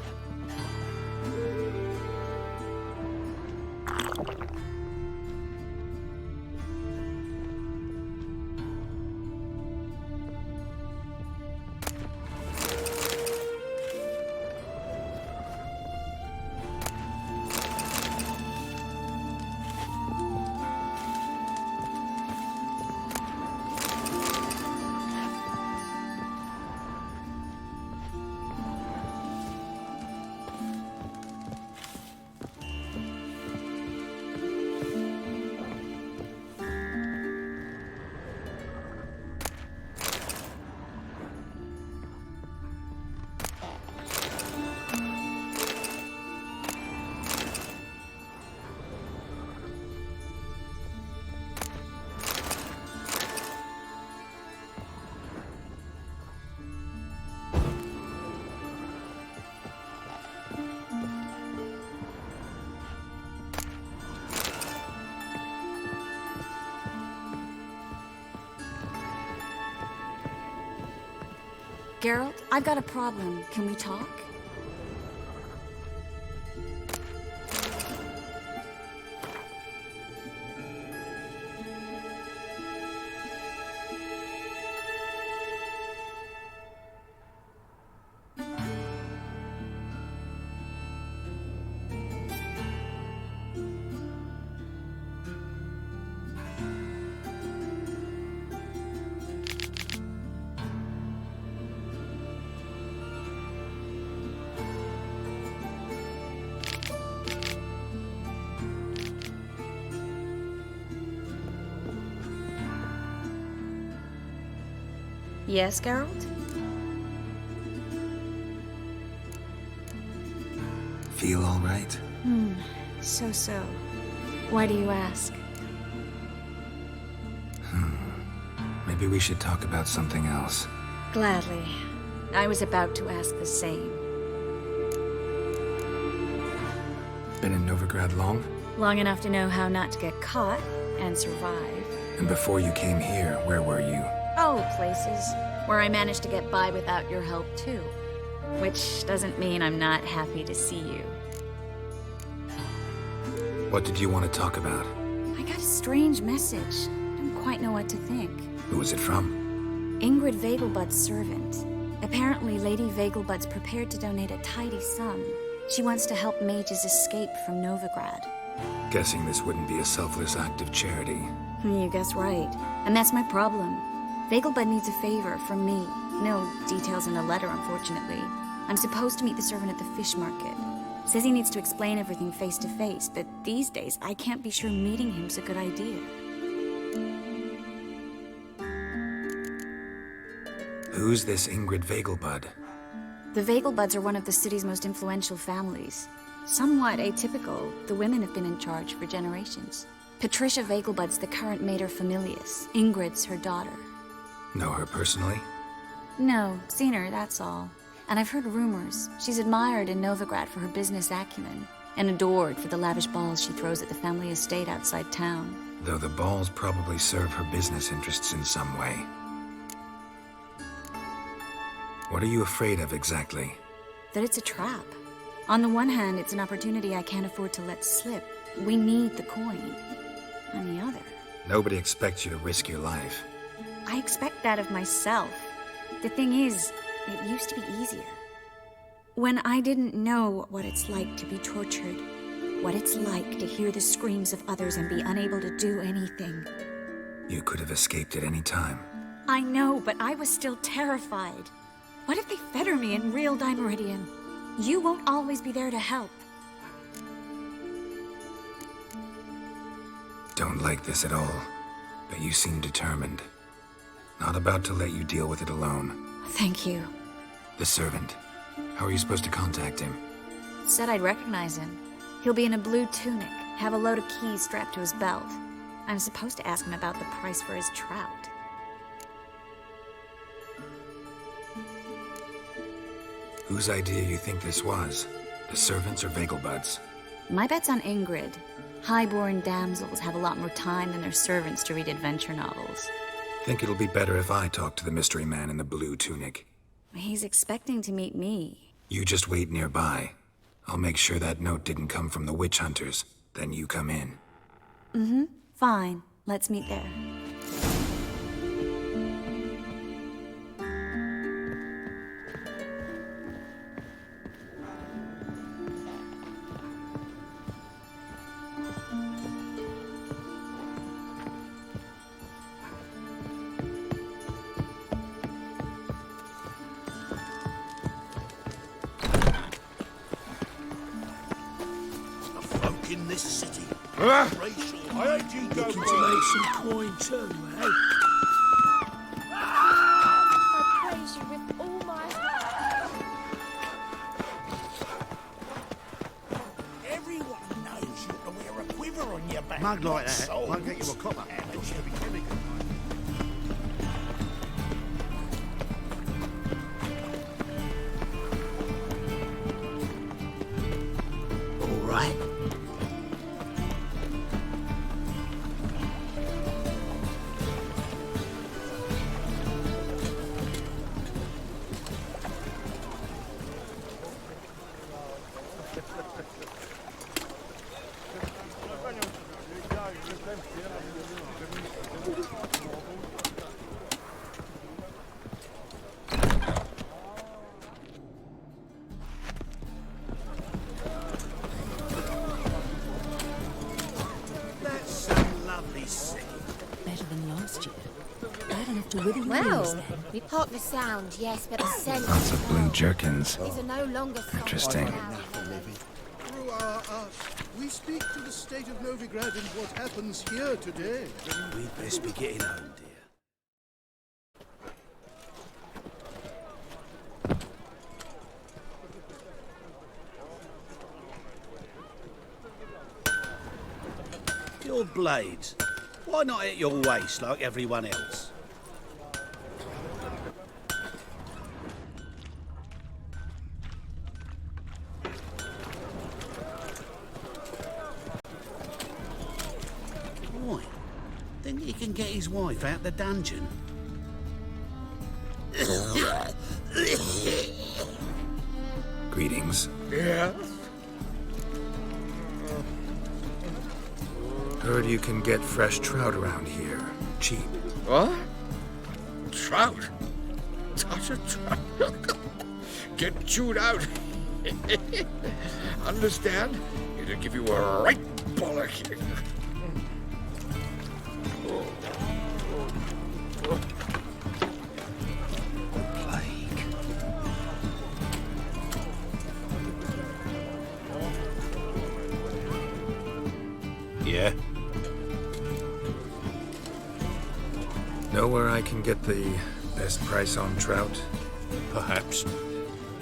Geralt, I've got a problem. Can we talk? Yes, Geralt? Feel all right? So. Why do you ask? Maybe we should talk about something else. Gladly. I was about to ask the same. Been in Novigrad long? Long enough to know how not to get caught and survive. And before you came here, where were you? Oh, places where I managed to get by without your help, too. Which doesn't mean I'm not happy to see you. What did you want to talk about? I got a strange message. Don't quite know what to think. Who was it from? Ingrid Vegelbud's servant. Apparently, Lady Vegelbud's prepared to donate a tidy sum. She wants to help mages escape from Novigrad. Guessing this wouldn't be a selfless act of charity. You guessed right. And that's my problem. Vegelbud needs a favor from me. No details in the letter, unfortunately. I'm supposed to meet the servant at the fish market. Says he needs to explain everything face to face, but these days I can't be sure meeting him's a good idea. Who's this Ingrid Vegelbud? The Vegelbuds are one of the city's most influential families. Somewhat atypical, the women have been in charge for generations. Patricia Vegelbud's the current mater familias. Ingrid's her daughter. Know her personally? No, seen her, that's all. And I've heard rumors. She's admired in Novigrad for her business acumen, and adored for the lavish balls she throws at the family estate outside town. Though the balls probably serve her business interests in some way. What are you afraid of exactly? That it's a trap. On the one hand, it's an opportunity I can't afford to let slip. We need the coin. On the other... Nobody expects you to risk your life. I expect that of myself. The thing is, it used to be easier. When I didn't know what it's like to be tortured, what it's like to hear the screams of others and be unable to do anything. You could have escaped at any time. I know, but I was still terrified. What if they fetter me in real Dimeridian? You won't always be there to help. Don't like this at all, but you seem determined. Not about to let you deal with it alone. Thank you. The servant. How are you supposed to contact him? Said I'd recognize him. He'll be in a blue tunic, have a load of keys strapped to his belt. I'm supposed to ask him about the price for his trout. Whose idea you think this was? The servants or Vegelbud's? My bet's on Ingrid. Highborn damsels have a lot more time than their servants to read adventure novels. Think it'll be better if I talk to the mystery man in the blue tunic. He's expecting to meet me. You just wait nearby. I'll make sure that note didn't come from the witch hunters. Then you come in. Mm-hmm. Fine. Let's meet there. In this city. Racial. I heard you go looking to make some coin too, eh? I praise you with all my heart. Everyone knows you to wear a quiver on your back. Mug like not that swords. won't get you a copper. It's heavy chemical. All right. That's some lovely city. Better than last year. Bad enough to wither your Well, wings then. we parked the sound, yes, but the scent. Lots of blue jerkins. These are no longer Interesting. Through our art, we speak to the state of Novigrad and what happens here today. We'd best be getting home, dear. your blades. Why not at your waist like everyone else? Why? Then he can get his wife out the dungeon. Greetings. Yeah? Heard you can get fresh trout around here. Cheap. What? Trout? Such a trout. Get chewed out. Understand? It'll give you a right bollock. Yeah? Know where I can get the best price on trout? Perhaps.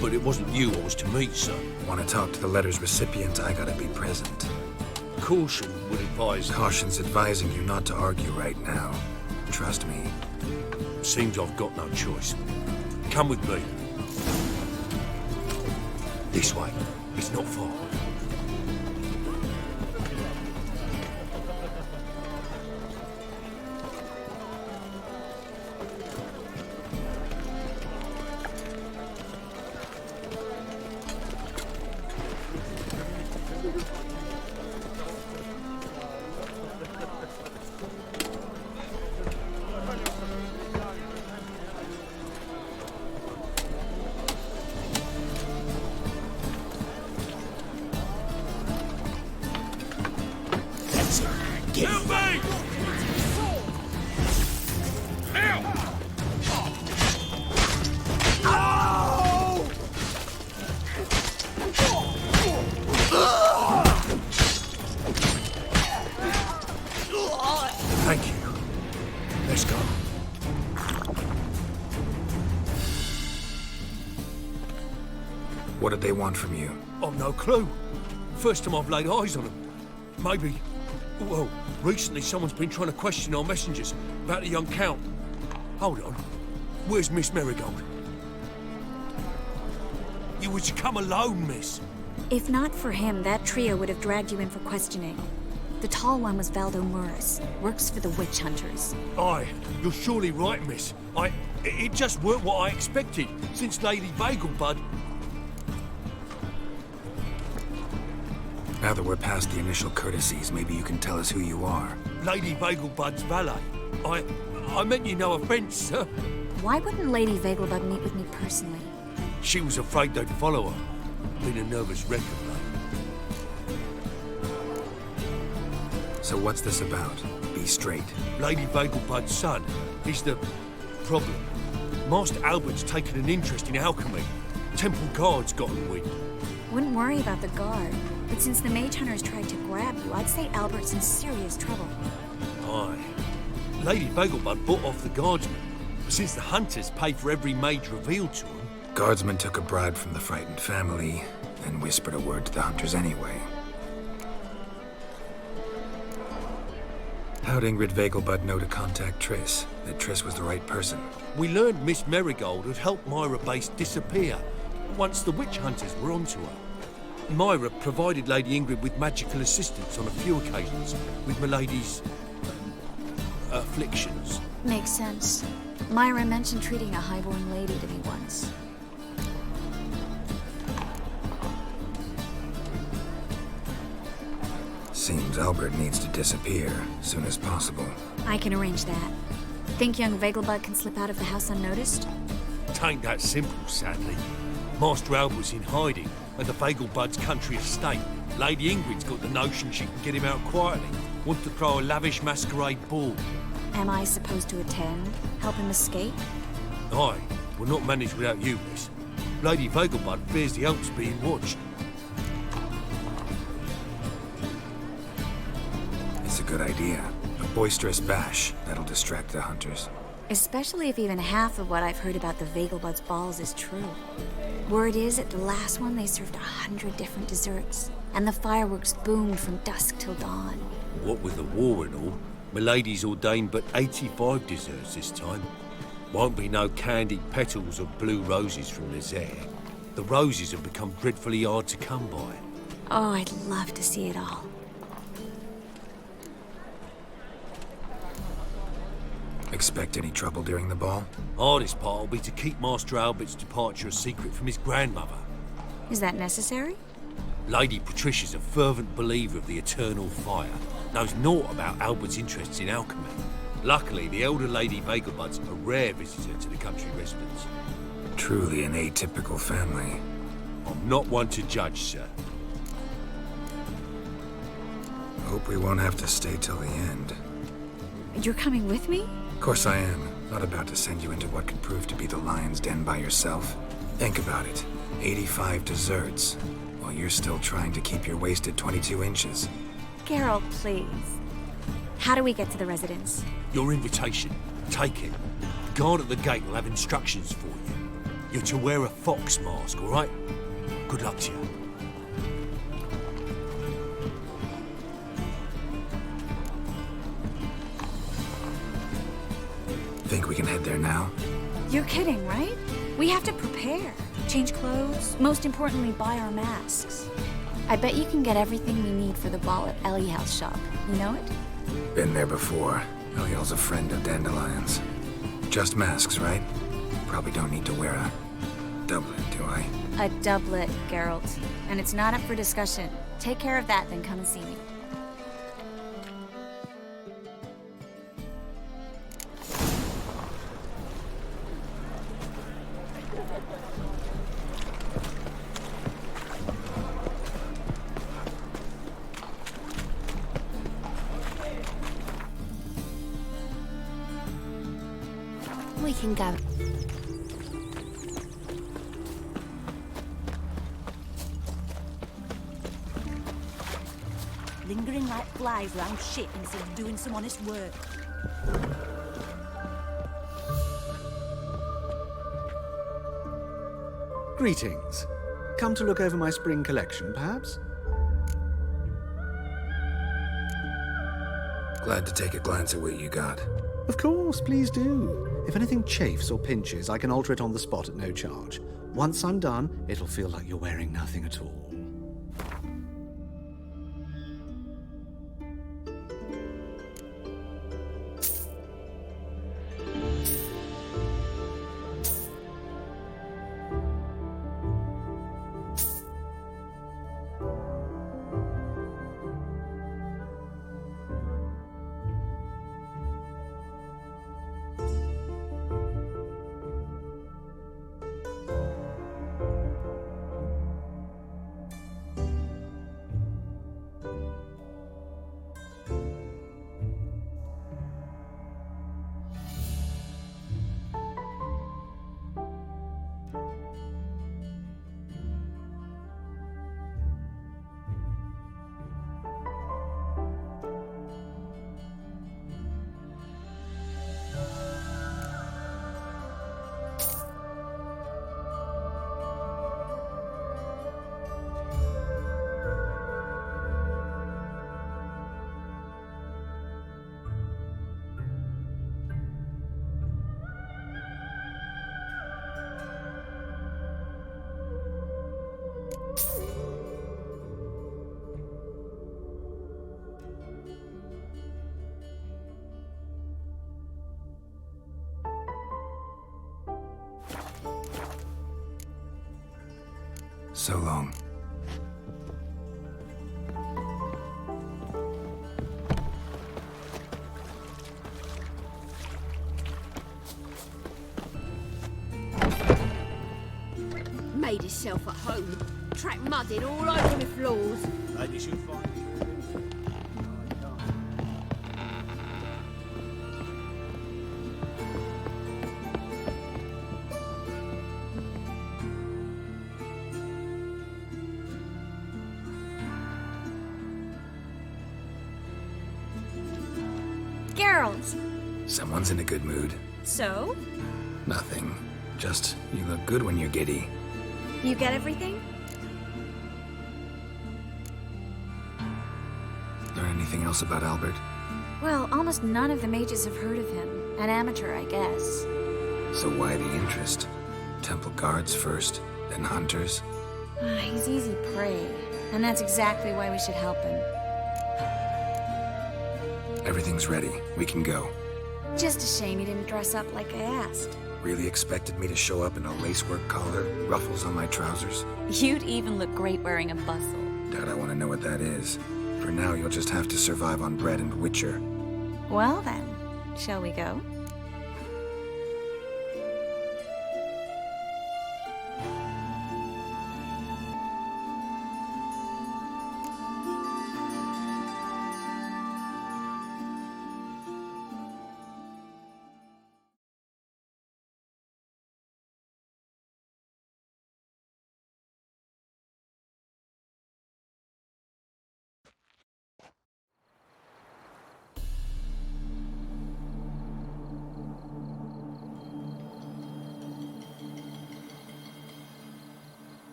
But it wasn't you I was to meet, sir. Want to talk to the letter's recipient, I gotta be present. Caution would advise... Caution's advising you not to argue right now. Trust me. Seems I've got no choice. Come with me. This way. It's not far. Help me! Thank you. Let's go. What did they want from you? I've no clue. First time I've laid eyes on them. Maybe... Well, recently someone's been trying to question our messengers about the young Count. Hold on. Where's Miss Marigold? You was to come alone, miss. If not for him, that trio would have dragged you in for questioning. The tall one was Valdo Morris, works for the witch hunters. Aye, you're surely right, miss. It just weren't what I expected, since Lady Bagelbud... Now that we're past the initial courtesies, maybe you can tell us who you are. Lady Bagelbud's valet. I meant you no offence, sir. Why wouldn't Lady Vegelbud meet with me personally? She was afraid they'd follow her. Been a nervous wreck of late. So what's this about? Be straight. Lady Vegelbud's son is the problem. Master Albert's taken an interest in alchemy. Temple guards got him wind. Wouldn't worry about the guard, but since the mage hunters tried to grab you, I'd say Albert's in serious trouble. Aye. Lady Vegelbud bought off the guardsmen, since the hunters pay for every mage revealed to them. Guardsmen took a bribe from the frightened family, and whispered a word to the hunters anyway. How'd Ingrid Vegelbud know to contact Triss? That Triss was the right person? We learned Miss Marigold had helped Myra Base disappear once the witch hunters were onto her. Myra provided Lady Ingrid with magical assistance on a few occasions with Milady's afflictions. Makes sense. Myra mentioned treating a highborn lady to me once. Seems Albert needs to disappear as soon as possible. I can arrange that. Think young Vegelbud can slip out of the house unnoticed? Tain't that simple, sadly. Master Albert's in hiding at the Vegelbud's country estate. Lady Ingrid's got the notion she can get him out quietly. Wants to throw a lavish masquerade ball. Am I supposed to attend? Help him escape? Aye, we'll not manage without you, miss. Lady Vegelbud fears the Alps being watched. It's a good idea. A boisterous bash. That'll distract the hunters. Especially if even half of what I've heard about the Vegelbud's balls is true. Word is, at the last one they served 100 different desserts, and the fireworks boomed from dusk till dawn. What with the war and all, Milady's ordained but 85 desserts this time. Won't be no candied petals of blue roses from Nazaire. The roses have become dreadfully hard to come by. Oh, I'd love to see it all. Expect any trouble during the ball? Hardest part will be to keep Master Albert's departure a secret from his grandmother. Is that necessary? Lady Patricia's a fervent believer of the eternal fire. Knows naught about Albert's interests in alchemy. Luckily, the elder Lady Vegelbud's a rare visitor to the country residence. Truly an atypical family. I'm not one to judge, sir. Hope we won't have to stay till the end. You're coming with me? Of course I am. Not about to send you into what could prove to be the lion's den by yourself. Think about it. 85 desserts, while you're still trying to keep your waist at 22 inches. Geralt, please. How do we get to the residence? Your invitation. Take it. The guard at the gate will have instructions for you. You're to wear a fox mask, all right? Good luck to you. Think we can head there now? You're kidding, right? We have to prepare. Change clothes. Most importantly, buy our masks. I bet you can get everything we need for the ball at Eliel's shop. You know it? Been there before. Eliel's a friend of Dandelion's. Just masks, right? Probably don't need to wear a doublet, do I? A doublet, Geralt. And it's not up for discussion. Take care of that, then come and see me. We can go. Lingering like flies round shit instead of doing some honest work. Greetings. Come to look over my spring collection, perhaps? Glad to take a glance at what you got. Of course, please do. If anything chafes or pinches, I can alter it on the spot at no charge. Once I'm done, it'll feel like you're wearing nothing at all. So long. Made himself at home. Track mudded all over the floors. Maybe she'll find it. Geralt! Someone's in a good mood. So? Nothing. Just, you look good when you're giddy. You get everything? Learn anything else about Albert? Well, almost none of the mages have heard of him. An amateur, I guess. So why the interest? Temple guards first, then hunters? He's easy prey, and that's exactly why we should help him. Everything's ready. We can go. Just a shame he didn't dress up like I asked. Really expected me to show up in a lacework collar, ruffles on my trousers? You'd even look great wearing a bustle. Doubt I want to know what that is. For now, you'll just have to survive on bread and witcher. Well then, shall we go?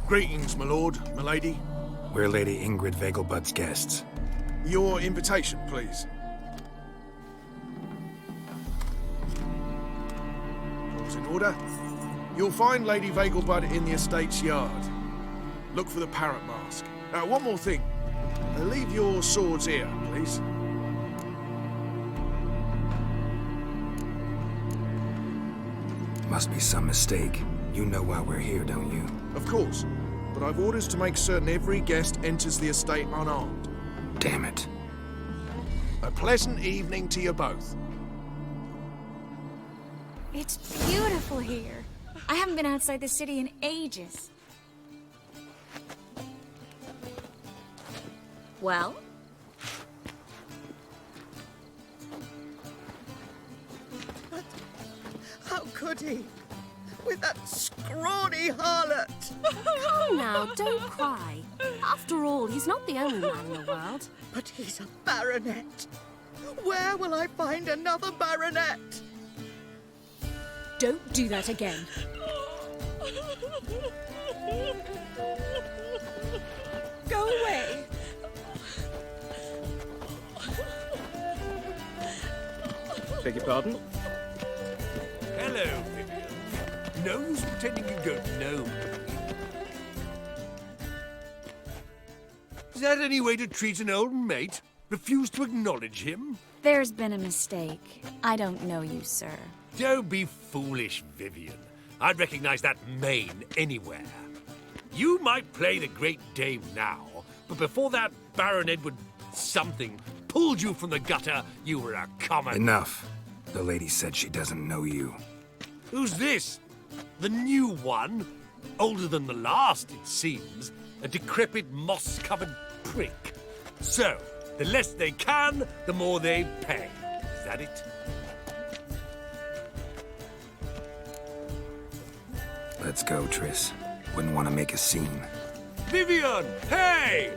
Greetings, my lord, my lady. We're Lady Ingrid Vegelbud's guests. Your invitation, please. All's in order. You'll find Lady Vegelbud in the estate's yard. Look for the parrot mask. One more thing. Leave your swords here, please. Must be some mistake. You know why we're here, don't you? Of course, but I've orders to make certain every guest enters the estate unarmed. Damn it. A pleasant evening to you both. It's beautiful here. I haven't been outside the city in ages. Well? How could he? With that scrawny harlot! Come now, don't cry. After all, he's not the only man in the world. But he's a baronet. Where will I find another baronet? Don't do that again. Go away. Beg your pardon? Hello, Vivian. No use pretending you don't know me. Is that any way to treat an old mate? Refuse to acknowledge him? There's been a mistake. I don't know you, sir. Don't be foolish, Vivian. I'd recognize that mane anywhere. You might play the great dame now, but before that Baron Edward something pulled you from the gutter, you were a common... Enough. The lady said she doesn't know you. Who's this? The new one? Older than the last, it seems. A decrepit, moss-covered prick. So, the less they can, the more they pay. Is that it? Let's go, Triss. Wouldn't want to make a scene. Vivian! Hey!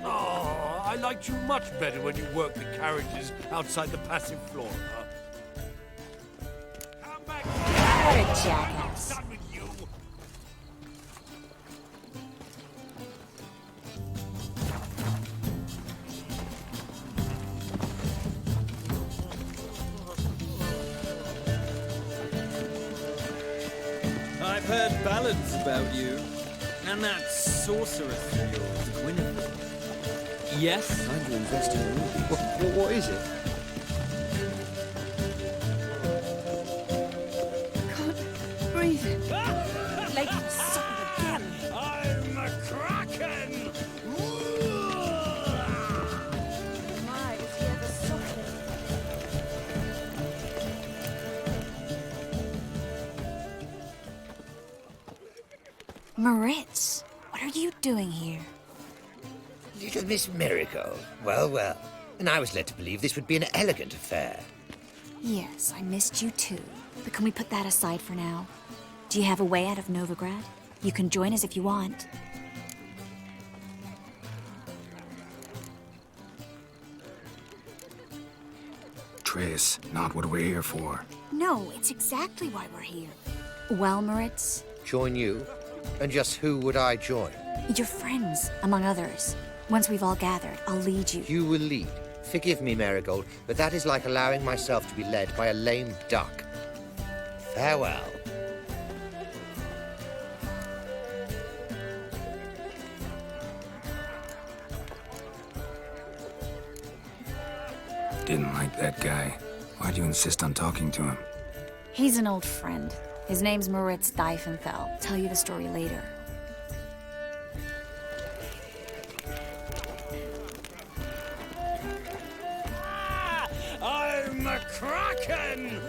Oh, I liked you much better when you worked the carriages outside the passive floor. Come back! What a jackass. Done with you. I've heard ballads about you. And that sorceress of yours, Gwyneth. Yes? Time to invest in Ruby. What is it? Can't breathe. Lady, suck again. I'm a kraken! My, is he ever softer? Moritz, what are you doing here? Little Miss Miracle. Well, well. And I was led to believe this would be an elegant affair. Yes, I missed you too. But can we put that aside for now? Do you have a way out of Novigrad? You can join us if you want. Triss, not what we're here for. No, it's exactly why we're here. Well, Moritz? Join you? And just who would I join? Your friends, among others. Once we've all gathered, I'll lead you. You will lead. Forgive me, Marigold, but that is like allowing myself to be led by a lame duck. Farewell. Didn't like that guy. Why'd you insist on talking to him? He's an old friend. His name's Moritz Diefenfeld. Tell you the story later. I'm a kraken!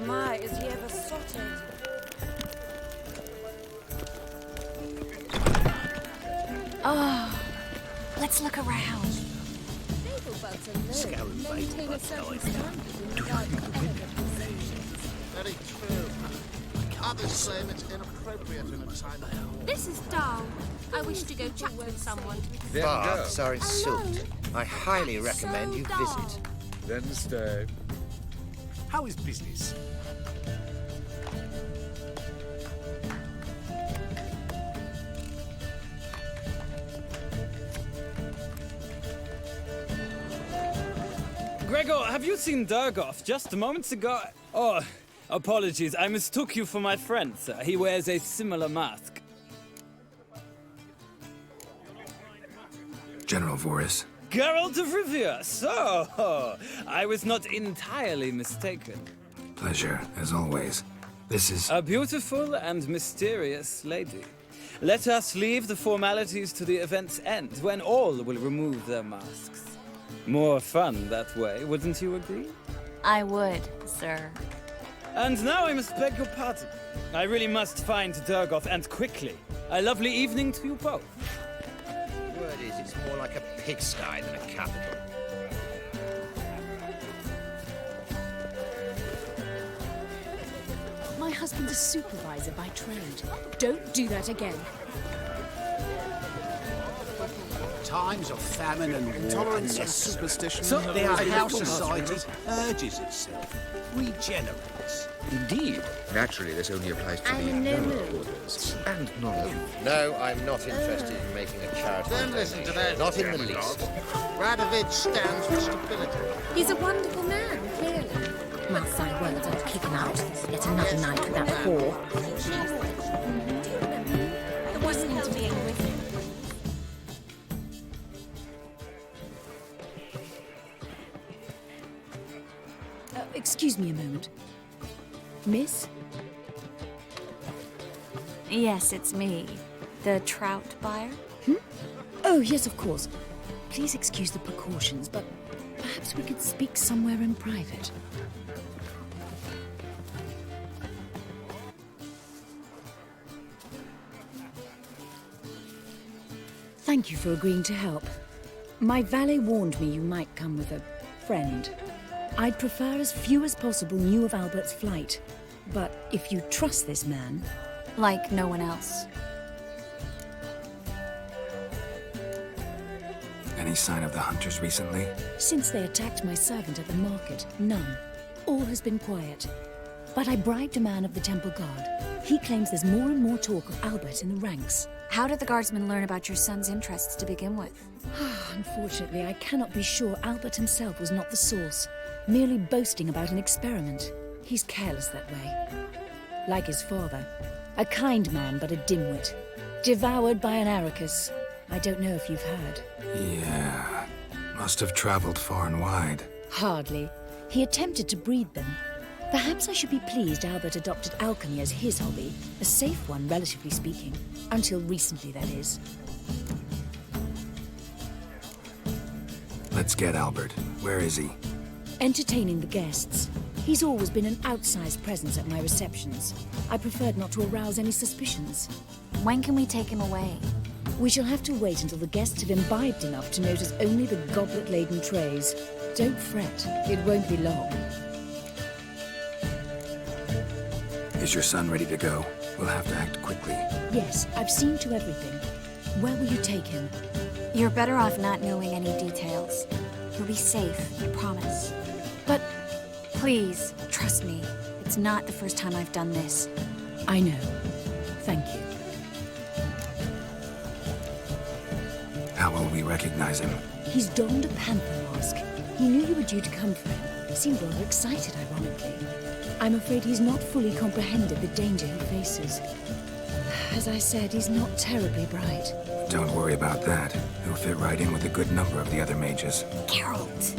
My, is he ever sorted? Oh, let's look around. Scouring Vagel Bud's died. Do you think the women Very true. Others say it's inappropriate in a time of war. This is Dahl. I wish to go chat with someone. Baths are in Sult. I highly recommend you visit. Then stay. How is business? Gregor, have you seen Durgoff just moments ago? Oh, apologies. I mistook you for my friend, sir. He wears a similar mask. General Voris. Geralt of Rivia. So, I was not entirely mistaken. Pleasure, as always. This is... A beautiful and mysterious lady. Let us leave the formalities to the event's end, when all will remove their masks. More fun that way, wouldn't you agree? I would, sir. And now I must beg your pardon. I really must find Durgoff, and quickly. A lovely evening to you both. Word is, it's more like a pigsty than a capital. My husband's a supervisor by trade. Don't do that again. times of famine and war. Intolerance and superstition. So have our always been society possible. urges itself, regenerates. Indeed. Naturally, this only applies to the lower orders, and not you. No, I'm not interested in making a charitable Then listen to that. Not in the least. Radovich stands for stability. He's a wonderful man, clearly. Mark my words, I'll kick him out. Yet another night with that whore. It wasn't into being with him. Excuse me a moment. Miss? Yes, it's me. The trout buyer? Oh, yes, of course. Please excuse the precautions, but perhaps we could speak somewhere in private. Thank you for agreeing to help. My valet warned me you might come with a friend. I'd prefer as few as possible knew of Albert's flight. But if you trust this man... Like no one else. Any sign of the hunters recently? Since they attacked my servant at the market, none. All has been quiet. But I bribed a man of the Temple Guard. He claims there's more and more talk of Albert in the ranks. How did the guardsmen learn about your son's interests to begin with? Unfortunately, I cannot be sure Albert himself was not the source, merely boasting about an experiment. He's careless that way. Like his father. A kind man, but a dimwit. Devoured by an Arrakis. I don't know if you've heard. Yeah. Must have traveled far and wide. Hardly. He attempted to breed them. Perhaps I should be pleased Albert adopted alchemy as his hobby. A safe one, relatively speaking. Until recently, that is. Let's get Albert. Where is he? Entertaining the guests. He's always been an outsized presence at my receptions. I preferred not to arouse any suspicions. When can we take him away? We shall have to wait until the guests have imbibed enough to notice only the goblet-laden trays. Don't fret, it won't be long. Is your son ready to go? We'll have to act quickly. Yes, I've seen to everything. Where will you take him? You're better off not knowing any details. He'll be safe, I promise. But... Please, trust me. It's not the first time I've done this. I know. Thank you. How will we recognize him? He's donned a panther mask. He knew you were due to come for him. He seemed rather excited, ironically. I'm afraid he's not fully comprehended the danger he faces. As I said, he's not terribly bright. Don't worry about that. He'll fit right in with a good number of the other mages. Geralt!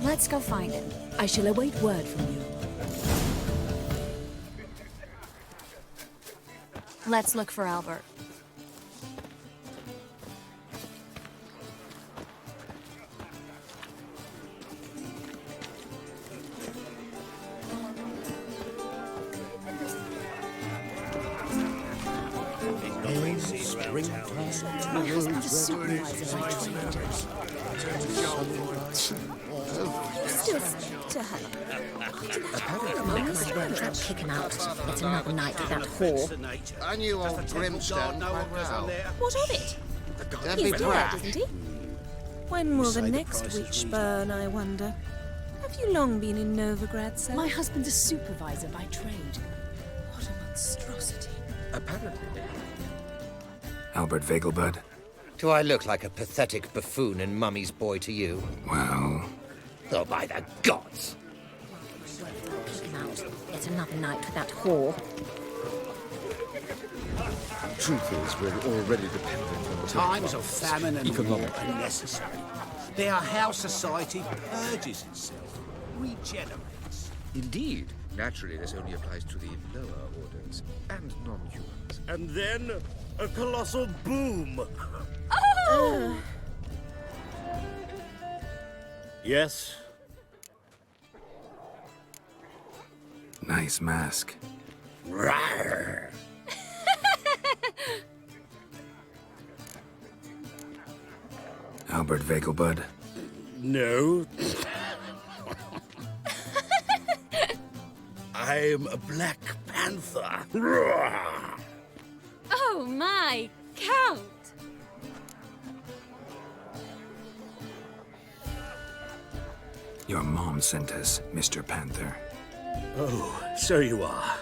Let's go find him. I shall await word from you. Let's look for Albert. Still speak to her. I'll kick him out. It's another night with that whore. I knew old Grimstone quite well. What of it? Don't He's be dead, proud. isn't he? When will the next witch burn, I wonder? Have you long been in Novigrad, sir? My husband's a supervisor by trade. What a monstrosity. Apparently. Albert Vegelbud? Do I look like a pathetic buffoon and mummy's boy to you? Well... Oh, by the gods! Kick him out. It's another night with that whore. Truth is, we're already dependent on the Times of famine and war economic. are necessary. They are how society purges itself, regenerates. Indeed. Naturally, this only applies to the lower orders and non-humans. And then a colossal boom. Oh! Yes? Nice mask. Rawr. Albert Vegelbud? No. I'm a Black Panther. Rawr. Oh my, Count! Your mom sent us, Mr. Panther. Oh, so you are.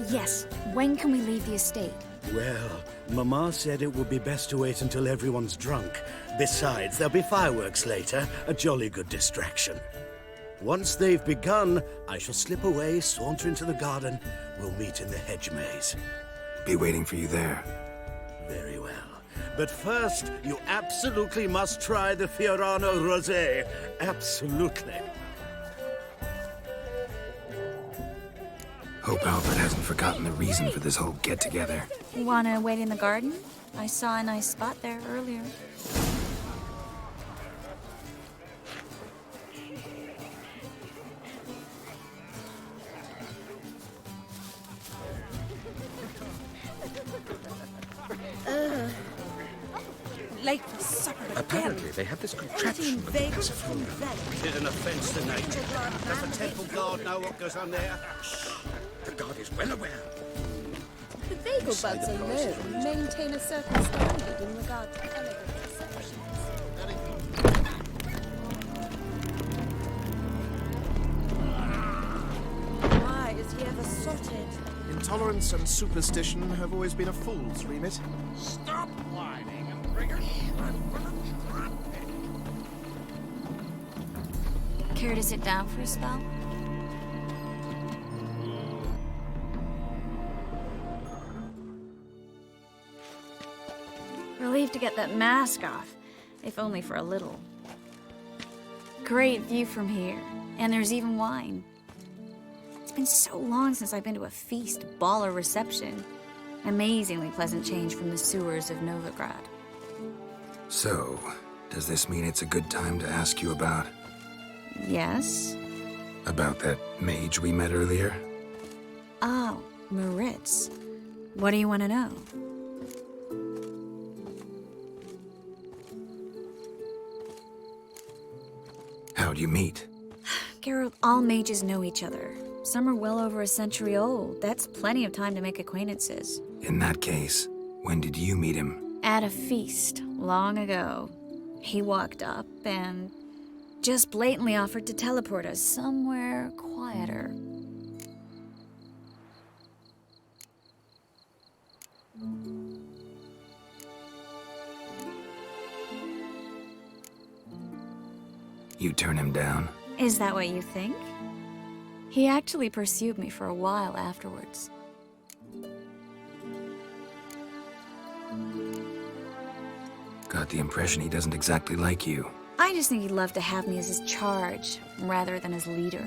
Yes, when can we leave the estate? Well, Mama said it would be best to wait until everyone's drunk. Besides, there'll be fireworks later, a jolly good distraction. Once they've begun, I shall slip away, saunter into the garden. We'll meet in the hedge maze. Be waiting for you there. Very well. But first, you absolutely must try the Fiorano Rosé. Absolutely. Hope Albert hasn't forgotten the reason for this whole get-together. Wanna wait in the garden? I saw a nice spot there earlier. Late for supper again. Apparently, they have this contraption with the pacifier. Is it an offence to nature? Does the temple guard know what goes on there? The guard is well aware. The Vegelbuds alone maintain a certain standard in regard to elegant receptions. Why is he ever sotted? Intolerance and superstition have always been a fool's remit. Stop whining and bring us Care to sit down for a spell? Relieved to get that mask off, if only for a little. Great view from here, and there's even wine. It's been so long since I've been to a feast, ball, or reception. Amazingly pleasant change from the sewers of Novigrad. So, does this mean it's a good time to ask you about... Yes? About that mage we met earlier? Oh, Moritz. What do you want to know? How'd you meet? Geralt, all mages know each other. Some are well over a century old. That's plenty of time to make acquaintances. In that case, when did you meet him? At a feast, long ago. He walked up and Just blatantly offered to teleport us somewhere quieter. You turn him down? Is that what you think? He actually pursued me for a while afterwards. Got the impression he doesn't exactly like you. I just think he'd love to have me as his charge, rather than his leader.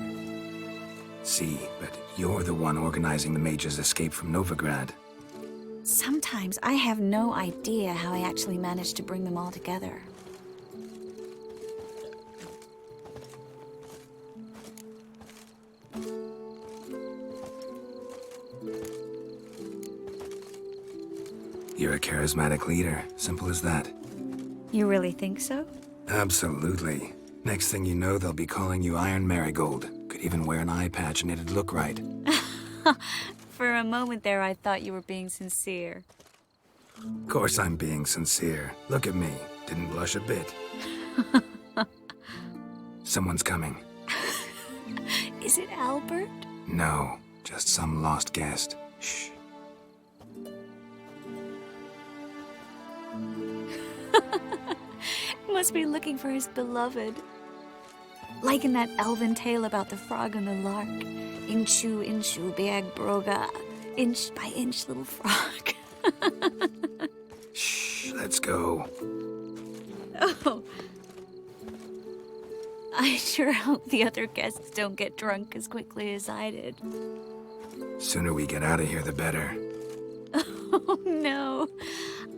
See, but you're the one organizing the mage's escape from Novigrad. Sometimes I have no idea how I actually managed to bring them all together. You're a charismatic leader. Simple as that. You really think so? Absolutely. Next thing you know, they'll be calling you Iron Marigold. Could even wear an eye patch and it'd look right. For a moment there, I thought you were being sincere. Of course I'm being sincere. Look at me. Didn't blush a bit. Someone's coming. Is it Albert? No, just some lost guest. Shh. Must be looking for his beloved. Like in that elven tale about the frog and the lark. Inchu, inchu, beag broga. Inch by inch, little frog. Shh, let's go. Oh. I sure hope the other guests don't get drunk as quickly as I did. Sooner we get out of here, the better. Oh, no.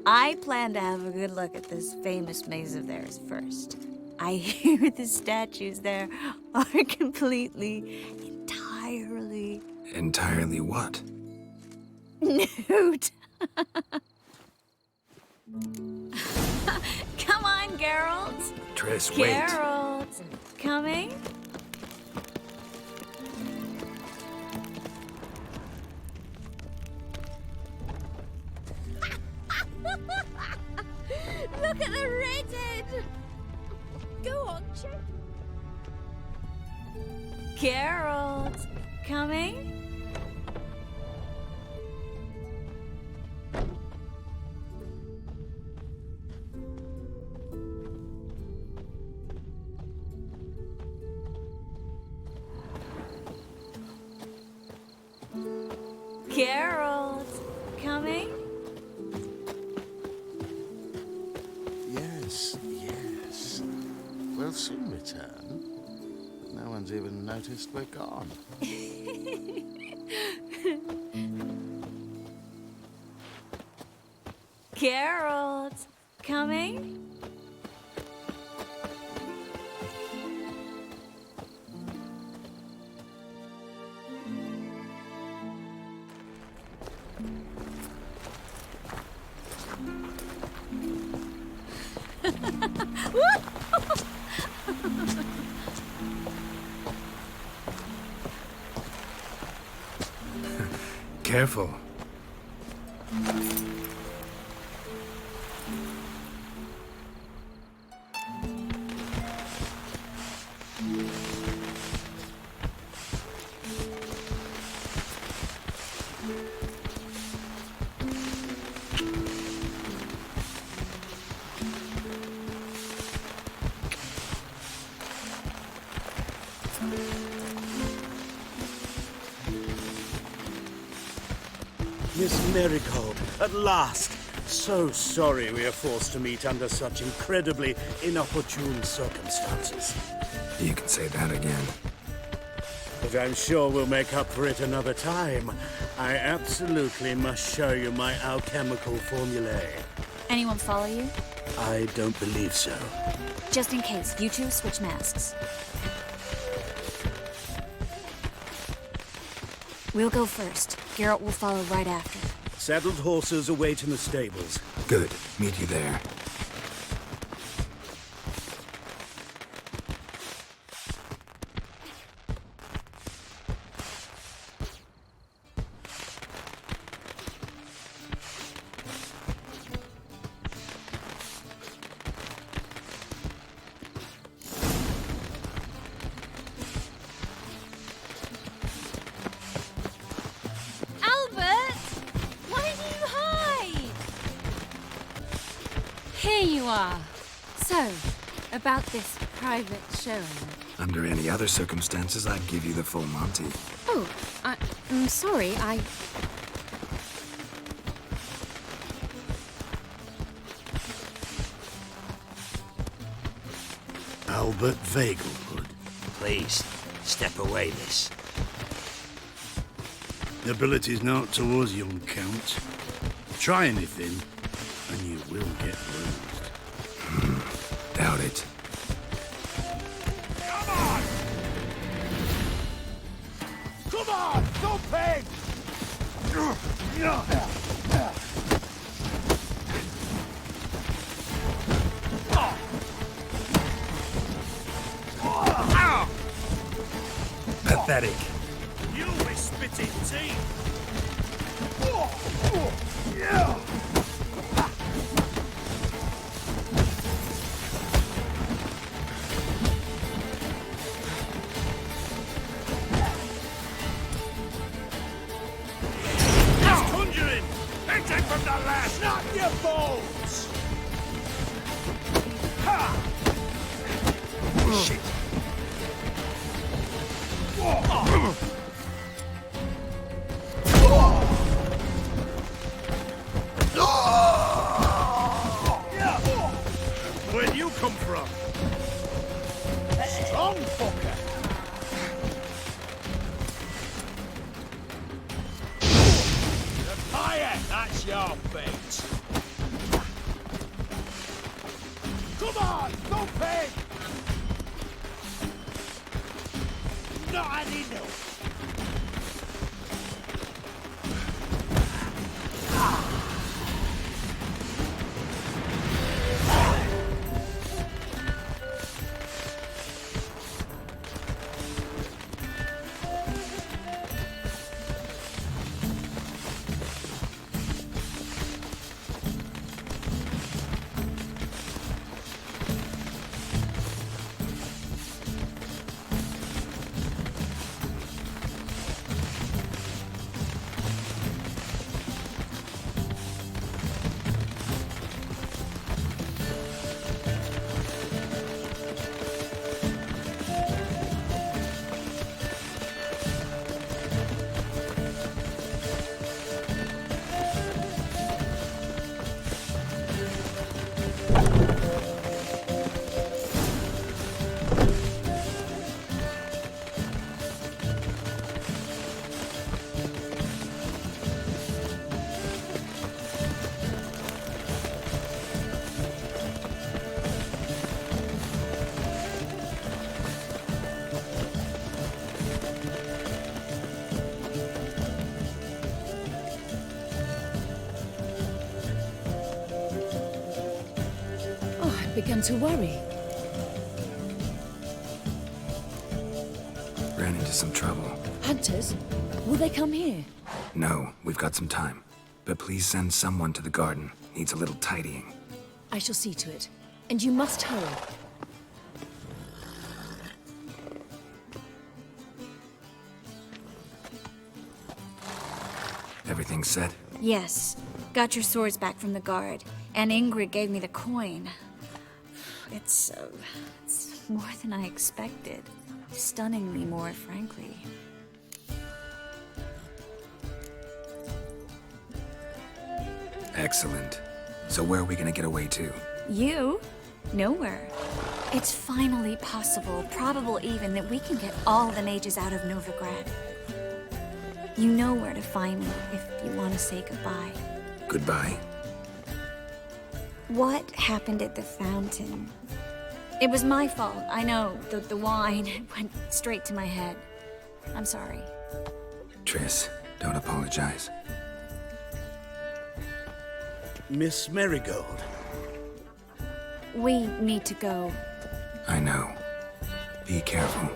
I plan to have a good look at this famous maze of theirs first. I hear the statues there are completely, entirely... Entirely what? Nude. Come on, Geralt. Triss, wait. Geralt. Coming? Look at the redhead! Go on, check. Geralt. Coming? Geralt. Coming? Yes, yes. We'll soon return. But no one's even noticed we're gone. Geralt. Coming? Careful. Miss Marigold, at last! So sorry we are forced to meet under such incredibly inopportune circumstances. You can say that again. But I'm sure we'll make up for it another time. I absolutely must show you my alchemical formulae. Anyone follow you? I don't believe so. Just in case, you two switch masks. We'll go first. Geralt will follow right after. Saddled horses await in the stables. Good. Meet you there. Noir. So, about this private showing. Under any other circumstances, I'd give you the full Monty. Oh, I'm sorry, Albert Vegelbud. Please, step away, miss. Ability's not towards young Count. Try anything, and you will get bruised. Doubt it. Come on! Go, Peg! Pathetic. You with spitting teeth! It's conjuring! Exit from the last! Not your balls! Ha! Shit! Where'd you come from? Strong fucker! The fire! That's your fate! Come on! Go, Peg! Not enough! Began to worry. Ran into some trouble. Hunters? Will they come here? No, we've got some time. But please send someone to the garden. Needs a little tidying. I shall see to it. And you must hurry. Everything set? Yes. Got your swords back from the guard. And Ingrid gave me the coin. It's more than I expected. Stunningly more, frankly. Excellent. So where are we gonna get away to? You? Nowhere. It's finally possible, probable even, that we can get all the mages out of Novigrad. You know where to find me if you want to say goodbye. Goodbye. What happened at the fountain? It was my fault, I know. The wine went straight to my head. I'm sorry. Triss, don't apologize. Miss Marigold. We need to go. I know. Be careful.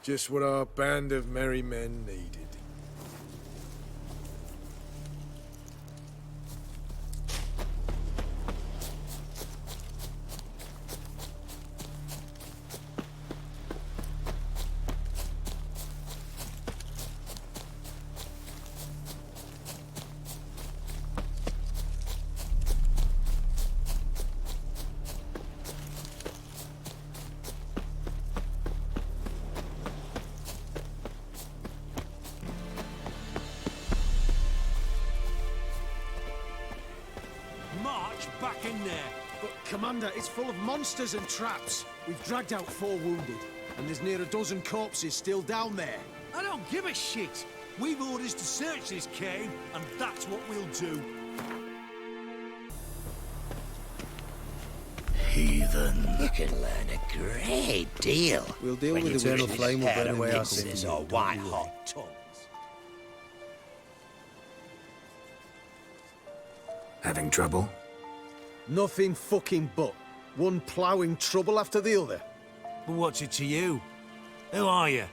Just what our band of merry men needed. March back in there. But, Commander, it's full of monsters and traps. We've dragged out 4 wounded, and there's near a dozen corpses still down there. I don't give a shit. We've orders to search this cave, and that's what we'll do. Heathen. You can learn a great deal. We'll deal when with you eternal wish flame, this we'll pair burn of away our mixes sins, or don't white you? hot tongues. Having trouble? Nothing fucking but. One ploughing trouble after the other. But what's it to you? Who are you?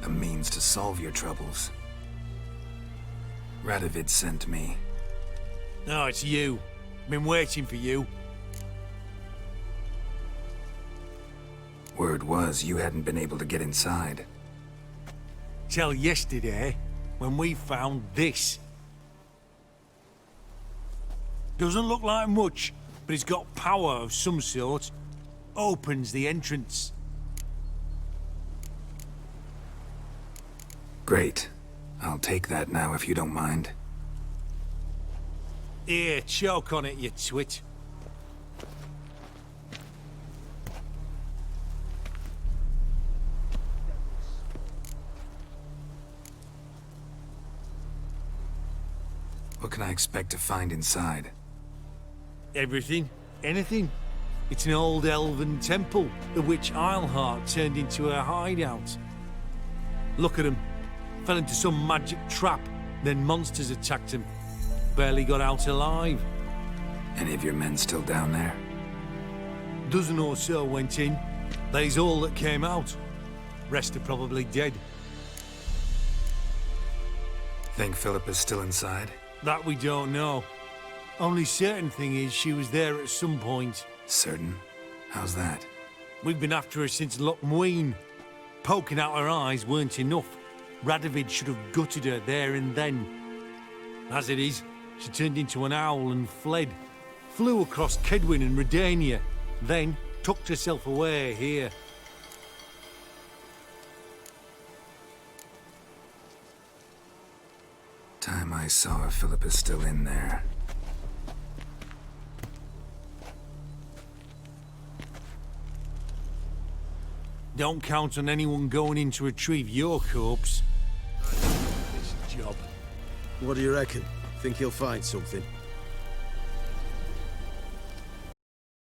A means to solve your troubles. Radovid sent me. No, it's you. Been waiting for you. Word was you hadn't been able to get inside. Till yesterday, when we found this. Doesn't look like much, but it's got power of some sort. Opens the entrance. Great. I'll take that now if you don't mind. Here, choke on it, you twit. What can I expect to find inside? Everything. Anything. It's an old elven temple, the witch Eilhart turned into a hideout. Look at him. Fell into some magic trap, then monsters attacked him. Barely got out alive. Any of your men still down there? Dozen or so went in. They's all that came out. Rest are probably dead. Think Philippa's still inside? That we don't know. Only certain thing is she was there at some point. Certain? How's that? We've been after her since Lochmuin. Poking out her eyes weren't enough. Radovid should have gutted her there and then. As it is, she turned into an owl and fled. Flew across Kedwin and Redania, then tucked herself away here. Time I saw her, Philippa's still in there. Don't count on anyone going in to retrieve your corpse. This job. What do you reckon? Think he'll find something?